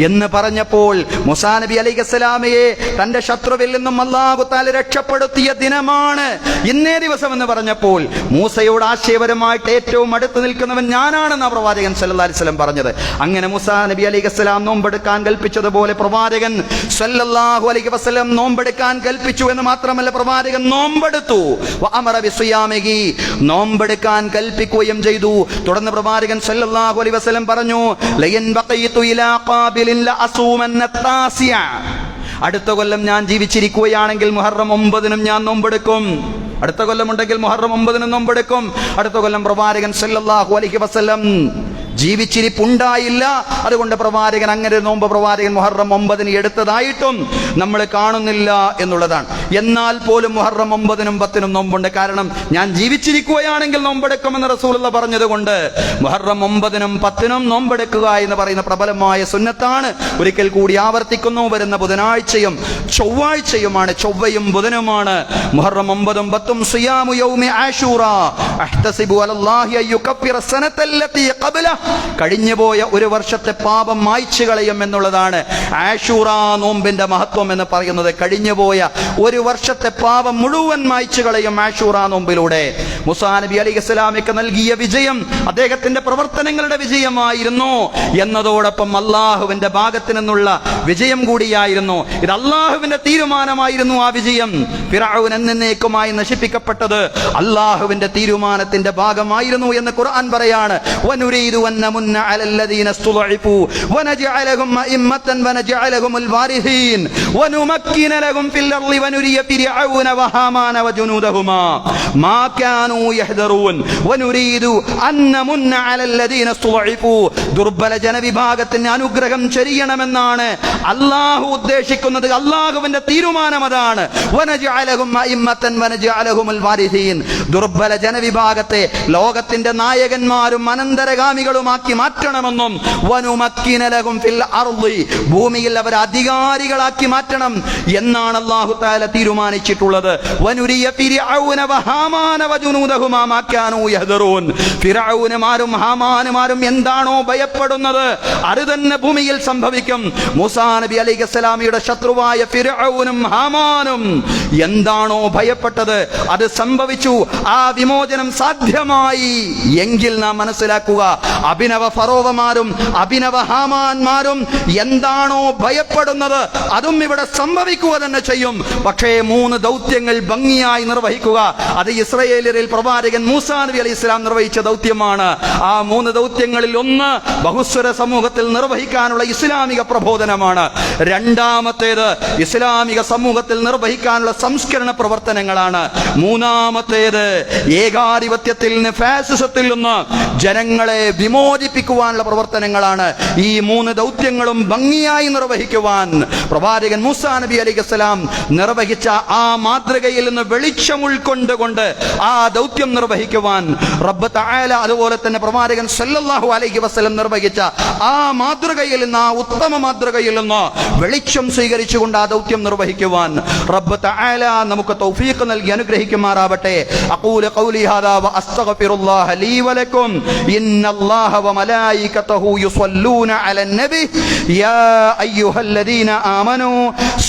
[SPEAKER 1] എന്ന് പറഞ്ഞപ്പോൾ, മൂസാ നബി അലൈഹിസ്സലാമയെ തന്റെ ശത്രുവിൽ നിന്നും അല്ലാഹു തആല രക്ഷപ്പെടുത്തിയ ദിനമാണ് ഇന്നേ ദിവസം എന്ന് പറഞ്ഞപ്പോൾ, മൂസയോട് ആശയപരമായിട്ട് ഏറ്റവും അടുത്ത് നിൽക്കുന്നവൻ ഞാനാണെന്ന് പ്രവാചകൻ സല്ലല്ലാഹു അലൈഹി വസല്ലം പറഞ്ഞത്. അങ്ങനെ മൂസാ നബി അലൈഹിസ്സലാം നോമ്പെടുക്കാൻ കൽപ്പിച്ചതുപോലെ പ്രവാചകൻ സല്ലല്ലാഹു അലൈഹി വസല്ലം നോമ്പെടുക്കാൻ കൽപ്പിച്ചു. എന്ന് മാത്രമല്ല, പ്രവാചകൻ നോമ്പെടുത്തു. വഅമറ ബിസ്വിയാമിഹി, നോമ്പെടുക്കാൻ കൽപ്പിക്കുകയും ചെയ്തു. തുടർന്ന് പ്രവാചകൻ സല്ലല്ലാഹു അലൈഹി വസല്ലം പറഞ്ഞു, ലയൻ ബഖയിതു ഇലാ ഖാബിലിൻ ലഅസൂമന്ന താസിയ, അടുത്ത കൊല്ലം ഞാൻ ജീവിച്ചിരിക്കുകയാണെങ്കിൽ മുഹറം 9 ഞാൻ നോമ്പെടുക്കും. അടുത്ത കൊല്ലം ഉണ്ടെങ്കിൽ മുഹറം 9 നോമ്പെടുക്കും. അടുത്ത കൊല്ലം പ്രവാചകൻ സല്ലല്ലാഹു അലൈഹി വസല്ലം ജീവിച്ചിരിപ്പുണ്ടായില്ല. അതുകൊണ്ട് പ്രവാചകൻ അങ്ങനെ നോമ്പ് പ്രവാചകൻ മുഹറം 9 എടുത്തതായിട്ടും നമ്മൾ കാണുന്നില്ല എന്നുള്ളതാണ്. എന്നാൽ പോലും മുഹറം 9 10 നോമ്പുണ്ട്. കാരണം ഞാൻ ജീവിച്ചിരിക്കുകയാണെങ്കിൽ നോമ്പെടുക്കുമെന്ന് റസൂലുള്ളാഹി പറഞ്ഞതുകൊണ്ട് മുഹറം 9 10 നോമ്പെടുക്കുക എന്ന് പറയുന്ന പ്രബലമായ സുന്നത്താണ്. ഒരിക്കൽ കൂടി ആവർത്തിക്കുന്നു, വരുന്ന ബുധനാഴ്ചയും ചൊവ്വാഴ്ചയുമാണ്, ചൊവ്വയും ബുധനുമാണ് മുഹറം 9 10 സിയാമു യൗമി ആശൂറ അഹ്തസിബു അലല്ലാഹി അയ്യുകഫിറ സനതല്ലതി ഖബല, കഴിഞ്ഞുപോയ ഒരു വർഷത്തെ പാപം മായ്ച്ചു കളയും എന്നുള്ളതാണ് ആശൂറ നോമ്പിന്റെ മഹത്വം എന്ന് പറയുന്നത്. കഴിഞ്ഞുപോയ ഒരു വർഷത്തെ പാപം മുഴുവൻ മായ്ച്ചു കളയും ആശൂറ നോമ്പിലൂടെ. മൂസാ നബി അലൈഹിസ്സലാമിക്ക് നൽകിയ വിജയം അദ്ദേഹത്തിന്റെ പ്രവർത്തനങ്ങളുടെ വിജയമായിരുന്നു എന്നതോടൊപ്പം അള്ളാഹുവിന്റെ ഭാഗത്തു നിന്നുള്ള വിജയം കൂടിയായിരുന്നു. ഇത് അള്ളാഹുവിന്റെ തീരുമാനമായിരുന്നു. ആ വിജയം ഫിറഔൻ എന്നേക്കുമായി നശിപ്പിക്കപ്പെട്ടത് അള്ളാഹുവിന്റെ തീരുമാനത്തിന്റെ ഭാഗമായിരുന്നു എന്ന് ഖുർആൻ പറയാണ്. വനുരീദു അൻ നമുന്ന അലല്ലദീന സ്തുളഇഫു വനജഅലഹും അഇമ്മതൻ വനജഅലഹുൽ വാരിഥീൻ വനുമക്കിന ലഹും ഫിൽ അർളി വനുരീദു ولنري فرعون وهامان وجنودهما ما كانوا يحذرون ونريد أن نمن على الذين استضعفوا ദുർബല ജനവിഭാഗത്തിന് അനുഗ്രഹം ചെയ്യണമെന്നാണ് അല്ലാഹു ഉദ്ദേശിക്കുന്നത്. അല്ലാഹുവിന്റെ തീരുമാനം അതാണ്. വനജഅലഹും അഇമ്മത്തൻ വനജഅലഹുൽ വാരിസീൻ. ദുർബല ജനവിഭാഗത്തെ ലോകത്തിന്റെ നായകന്മാരും അനന്തരഗാമികളുമാക്കി മാറ്റണമെന്നും വനുമക്കിന ലഹും ഫിൽ അർളി, ഭൂമിയിൽ അവർ അധികാരികളാക്കി മാറ്റണം എന്നാണ് അല്ലാഹു തആല തീരുമാനിച്ചിട്ടുള്ളത്. വനുരിയ ഫിർഔന വഹാമാന വജുനൂദഹുമാ മാ കാനൂ യഹ്ദറൂൻ. ഫിർഔനമാരും ഹാമാനുമാരും എന്താണോ ഭയപ്പെടുന്നത് അത് തന്നെ ഭൂമിയിൽ സംഭവിക്കും. മൂസാ നബി അലൈഹിസ്സലാമിയുടെ ശത്രുവായ ഫിർഔനും ഹാമാനും എന്താണോ ഭയപ്പെട്ടത് അത് സംഭവിച്ചു. ആ വിമോചനം സാധ്യമായി എങ്കിൽ നാം മനസ്സിലാക്കുക, അഭിനവ ഫറോവമാരും അഭിനവ ഹാമാന്മാരും എന്താണോ ഭയപ്പെടുന്നത് അതും ഇവിടെ സംഭവിക്കുക തന്നെ ചെയ്യും. പക്ഷേ 3 ദൗത്യങ്ങൾ ഭംഗിയായി നിർവഹിക്കുക, അത് ഇസ്രായേലിൽ പ്രവാചകൻ മൂസാ നബി അലൈഹി ഇസ്ലാം നിർവഹിച്ച ദൗത്യമാണ്. ആ 3 ദൗത്യങ്ങളിൽ ഒന്ന് ബഹുസ്വര സമൂഹത്തിൽ നിർവഹിക്കാനുള്ള ഇസ്ലാമിക പ്രബോധനമാണ്. രണ്ടാമത്തേത് ഇസ്ലാമിക സമൂഹത്തിൽ നിർവഹിക്കാനുള്ള സംസ്കരണ പ്രവർത്തനങ്ങളാണ്. മൂന്നാമത്തേത് ഏകാധിപത്യത്തിൽ നിന്ന്, ഫാസിസത്തിൽ നിന്ന് ജനങ്ങളെ വിമോചിപ്പിക്കുവാനുള്ള പ്രവർത്തനങ്ങളാണ്. ഈ 3 ദൗത്യങ്ങളും ഭംഗിയായി നിർവഹിക്കുവാൻ പ്രവാചകൻ മൂസാ നബി അലൈഹിസ്സലാം നിർവഹിച്ച ആ മാതൃകയിൽ നിന്ന് വെളിച്ചം ഉൾക്കൊണ്ടുകൊണ്ട് ആ ദൗത്യം നിർവഹിക്കുവാൻ റബ്ബ് തആല അതുപോലെ തന്നെ പ്രവാചകൻ സല്ലല്ലാഹു അലൈഹി വസല്ലം നിർവഹിച്ച ആ മാതൃകയിൽ നിന്ന്, ആ ഉത്തമ മാതൃകയിൽ നിന്ന് വെളിച്ചം സ്വീകരിച്ചുകൊണ്ട് ആ ദൗത്യം നിർവഹിക്കുവാൻ റബ്ബ് തആല നമുക്ക് തൗഫീഖ് നൽകി അനുഗ്രഹിക്കുമാറാവട്ടെ. അഖൂലു ഖൗലി ഹാദാ വ അസ്തഗ്ഫിറുല്ലാഹ ലീ വലക്കും. ഇന്നല്ലാഹ വ മലായികതഹു യുസല്ലൂന അലൻ നബി യാ അയ്യുഹല്ലദീന ആമനൂ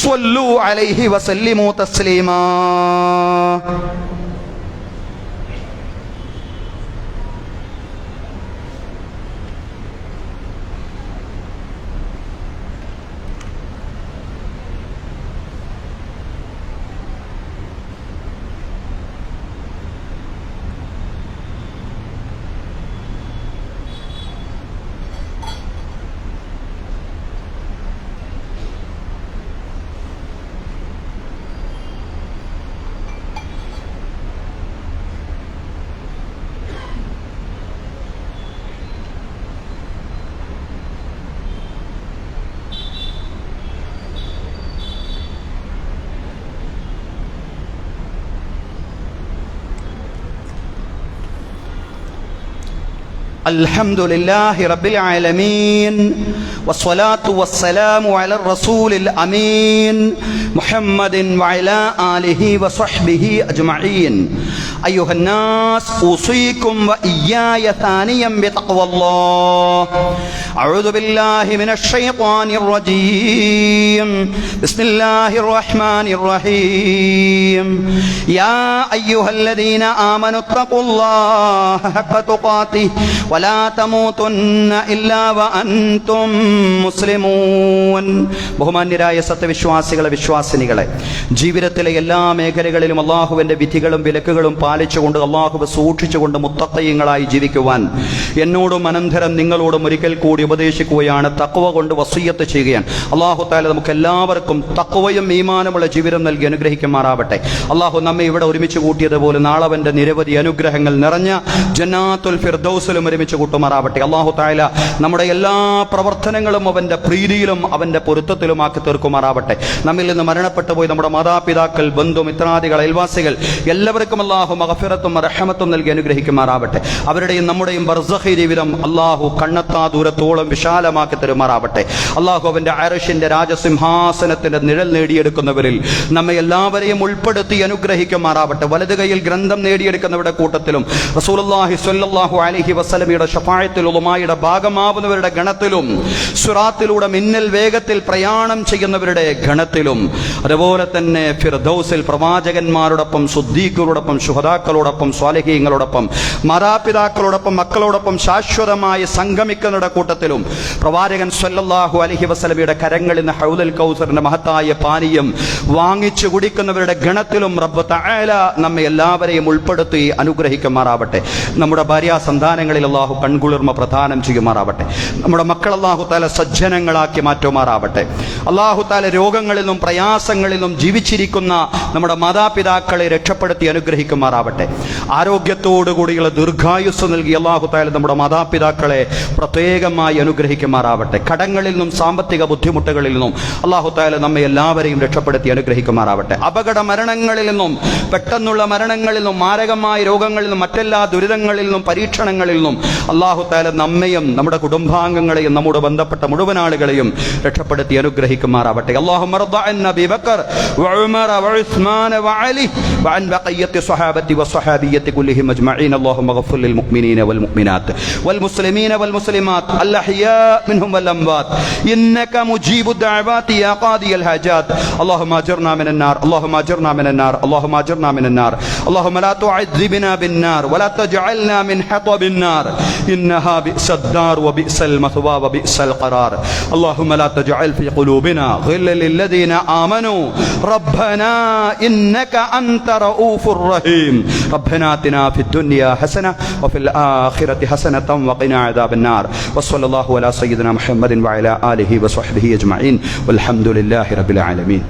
[SPEAKER 1] സ്വല്ലൂ അലൈഹി വസല്ലിമൂ തസ്ലീമാ. الحمد لله رب العالمين والصلاة والسلام على الرسول الأمين محمد وعلى آله وصحبه أجمعين. أيها الناس أوصيكم وإياي ثانيا بتقوى الله. أعوذ بالله من الشيطان الرجيم. بسم الله الرحمن الرحيم. يا أيها الذين آمنوا اتقوا الله حق تقاته ولا تموتن إلا وأنتم മുസ്ലിമൂൻ. ബഹുമാന്യരായ സത്യവിശ്വാസികളെ, വിശ്വാസിനികളെ, ജീവിതത്തിലെ എല്ലാ മേഖലകളിലും അള്ളാഹുവിന്റെ വിധികളും വിലക്കുകളും പാലിച്ചുകൊണ്ട് അള്ളാഹുവെ സൂക്ഷിച്ചുകൊണ്ട് മുത്തഖീങ്ങളായി ജീവിക്കുവാൻ എന്നോടും അനന്തരം നിങ്ങളോടും ഒരിക്കൽ കൂടി ഉപദേശിക്കുകയാണ്. തഖ്വ കൊണ്ട് വസിയ്യത്ത് ചെയ്യുകയാണ്. അള്ളാഹു തആല നമുക്ക് എല്ലാവർക്കും തഖ്വയും ഈമാനുമുള്ള ജീവിതം നൽകി അനുഗ്രഹിക്കുമാറാവട്ടെ. അള്ളാഹു നമ്മെ ഇവിടെ ഒരുമിച്ച് കൂട്ടിയതുപോലെ നാളെ അവന്റെ നിരവധി അനുഗ്രഹങ്ങൾ നിറഞ്ഞ ജന്നാത്തുൽ ഫിർദൗസിലും ഒരുമിച്ച് കൂട്ടുമാറാവട്ടെ. അള്ളാഹു തആല നമ്മുടെ എല്ലാ പ്രവർത്തനങ്ങളും അവന്റെ പ്രീതിയിലും അവന്റെ പൊരുത്തത്തിലുമാക്കി തീർക്കുമാറാവട്ടെ. നമ്മിൽ നിന്ന് മരണപ്പെട്ടു പോയി നമ്മുടെ മാതാപിതാക്കൾ, ബന്ധു, മിത്രാദികൾ, അയൽവാസികൾ എല്ലാവർക്കും അള്ളാഹു മഗ്ഫിറത്തും റഹ്മത്തും നൽകി അനുഗ്രഹിക്കുമാറാവട്ടെ. അവരുടെയും നമ്മുടെയും ബർസഖി ജീവിതം അള്ളാഹു കണ്ണെത്താ ദൂരത്തോളം വിശാലമാക്കി തരുമാറാവട്ടെ. അള്ളാഹു അവന്റെ അർശിന്റെ രാജസിംഹാസനത്തിന്റെ നിഴൽ നേടിയെടുക്കുന്നവരിൽ നമ്മെ എല്ലാവരെയും ഉൾപ്പെടുത്തി അനുഗ്രഹിക്കുമാറാവട്ടെ. വലതു കൈയിൽ ഗ്രന്ഥം നേടിയെടുക്കുന്നവരുടെ കൂട്ടത്തിലും റസൂലുള്ളാഹി സ്വല്ലല്ലാഹു അലൈഹി വസല്ലമയുടെ ശഫാഅത്തുൽ ഉലമായുടെ ഭാഗമാവുന്നവരുടെ ഗണത്തിലും സിറാത്തിലൂടെ മിന്നൽ വേഗത്തിൽ പ്രയാണം ചെയ്യുന്നവരുടെ ഗണത്തിലും അതുപോലെ തന്നെ ഫിർദൗസിൽ പ്രവാചകന്മാരോടൊപ്പം, സുദ്ദീഖുകളോടൊപ്പം, ശുഹദാക്കളോടൊപ്പം, സ്വാലിഹീങ്ങളോടൊപ്പം, മാതാപിതാക്കളോടൊപ്പം, മക്കളോടൊപ്പം ശാശ്വതമായി സംഗമിക്കുന്നവരുടെ കൂട്ടത്തിലും പ്രവാചകൻ സ്വല്ലല്ലാഹു അലൈഹി വസല്ലമയുടെ കരങ്ങളിൽ നിന്ന് ഹൗദുൽ കൗസറിന്റെ മഹത്തായ പാനീയം വാങ്ങിച്ചു കുടിക്കുന്നവരുടെ ഗണത്തിലും റബ്ബ് തആല നമ്മെ എല്ലാവരെയും ഉൾപ്പെടുത്തി അനുഗ്രഹിക്കുമാറാവട്ടെ. നമ്മുടെ ഭാര്യ സന്താനങ്ങളിൽ അള്ളാഹു കൺകുളിർമ പ്രദാനം ചെയ്യുമാറാവട്ടെ. നമ്മുടെ മക്കൾ അള്ളാഹു താല സജ്ജനങ്ങളാക്കി മാറ്റുമാറാവട്ടെ. അള്ളാഹു താല രോഗങ്ങളിൽ നിന്നും പ്രയാസങ്ങളിൽ നിന്നും ജീവിച്ചിരിക്കുന്ന നമ്മുടെ മാതാപിതാക്കളെ രക്ഷപ്പെടുത്തി അനുഗ്രഹിക്കുമാറാവട്ടെ. ആരോഗ്യത്തോടുകൂടിയുള്ള ദീർഘായുസ് നൽകി അള്ളാഹു താല നമ്മുടെ മാതാപിതാക്കളെ പ്രത്യേകമായി അനുഗ്രഹിക്കുമാറാവട്ടെ. കടങ്ങളിൽ നിന്നും സാമ്പത്തിക ബുദ്ധിമുട്ടുകളിൽ നിന്നും അള്ളാഹു താല നമ്മെ എല്ലാവരെയും രക്ഷപ്പെടുത്തി അനുഗ്രഹിക്കുമാറാവട്ടെ. അപകട മരണങ്ങളിൽ നിന്നും, പെട്ടെന്നുള്ള മരണങ്ങളിൽ നിന്നും, മാരകമായ രോഗങ്ങളിൽ നിന്നും, മറ്റെല്ലാ ദുരിതങ്ങളിൽ നിന്നും, പരീക്ഷണങ്ങളിൽ നിന്നും അള്ളാഹു താല നമ്മയും നമ്മുടെ കുടുംബാംഗങ്ങളെയും നമ്മോട് ബന്ധപ്പെട്ട മുഴുവൻ ആളുകളെയും രക്ഷപ്പെടുത്തി അനുഗ്രഹിക്കുമാറാവട്ടെ. അല്ലാഹുമ്മ റദ്ദ അൻ അബീ ബക്കർ വഉമർ വഉസ്മാൻ വഅലി വഅൻ ബഖിയത്തി സ്വഹാബത്തി വസ്വഹാബിയ്യത്തി കുല്ലിഹിം അജ്മഈൻ. അല്ലാഹുമ്മ ഗഫിർ ലിൽ മുഅ്മിനീന വൽ മുഅ്മിനാത്ത് വൽ മുസ്ലിമീന വൽ മുസ്ലിമാത്ത് അൽ അഹ്യാ മിൻഹും വൽ അംവാത്ത് ഇന്നക മുജീബു ദഅവാതി യാ ഖാദിയൽ ഹാജാത്ത്. അല്ലാഹുമ്മ അജ്ർനാ മിനൻ നാർ, അല്ലാഹുമ്മ അജ്ർനാ മിനൻ നാർ, അല്ലാഹുമ്മ അജ്ർനാ മിനൻ നാർ. അല്ലാഹുമ്മ ലാ തുഅദ്ദിബ്നാ ബിൻ നാർ വലാ തജ്അൽനാ മിൻ ഹതബിൻ നാർ ഇന്നഹാ ബിഅസദ് ദാർ വബിഅസൽ മത്വാ വബിഅസൽ ഖറാർ. അല്ലാഹുമ്മ ലാ തജ്അൽ ഫീ ഖുലൂബിനാ ഗില്ലൻ ലില്ലദീന ആമനൂ റബ്ബനാ ഇന്നക അൻത റഊഫുർ റഹീം. റബ്ബനാ ആതിനാ ഫിദ് ദുനിയാ ഹസന വഫിൽ ആഖിറതി ഹസനതൻ വഖിനാ അദാബൻ നാർ. വസ്സല്ലല്ലാഹു അലാ സയ്യിദിനാ മുഹമ്മദിൻ വഅലാ ആലിഹി വസ്വഹ്ബിഹി അജ്മഈൻ വൽഹംദുലില്ലാഹി റബ്ബിൽ ആലമീൻ.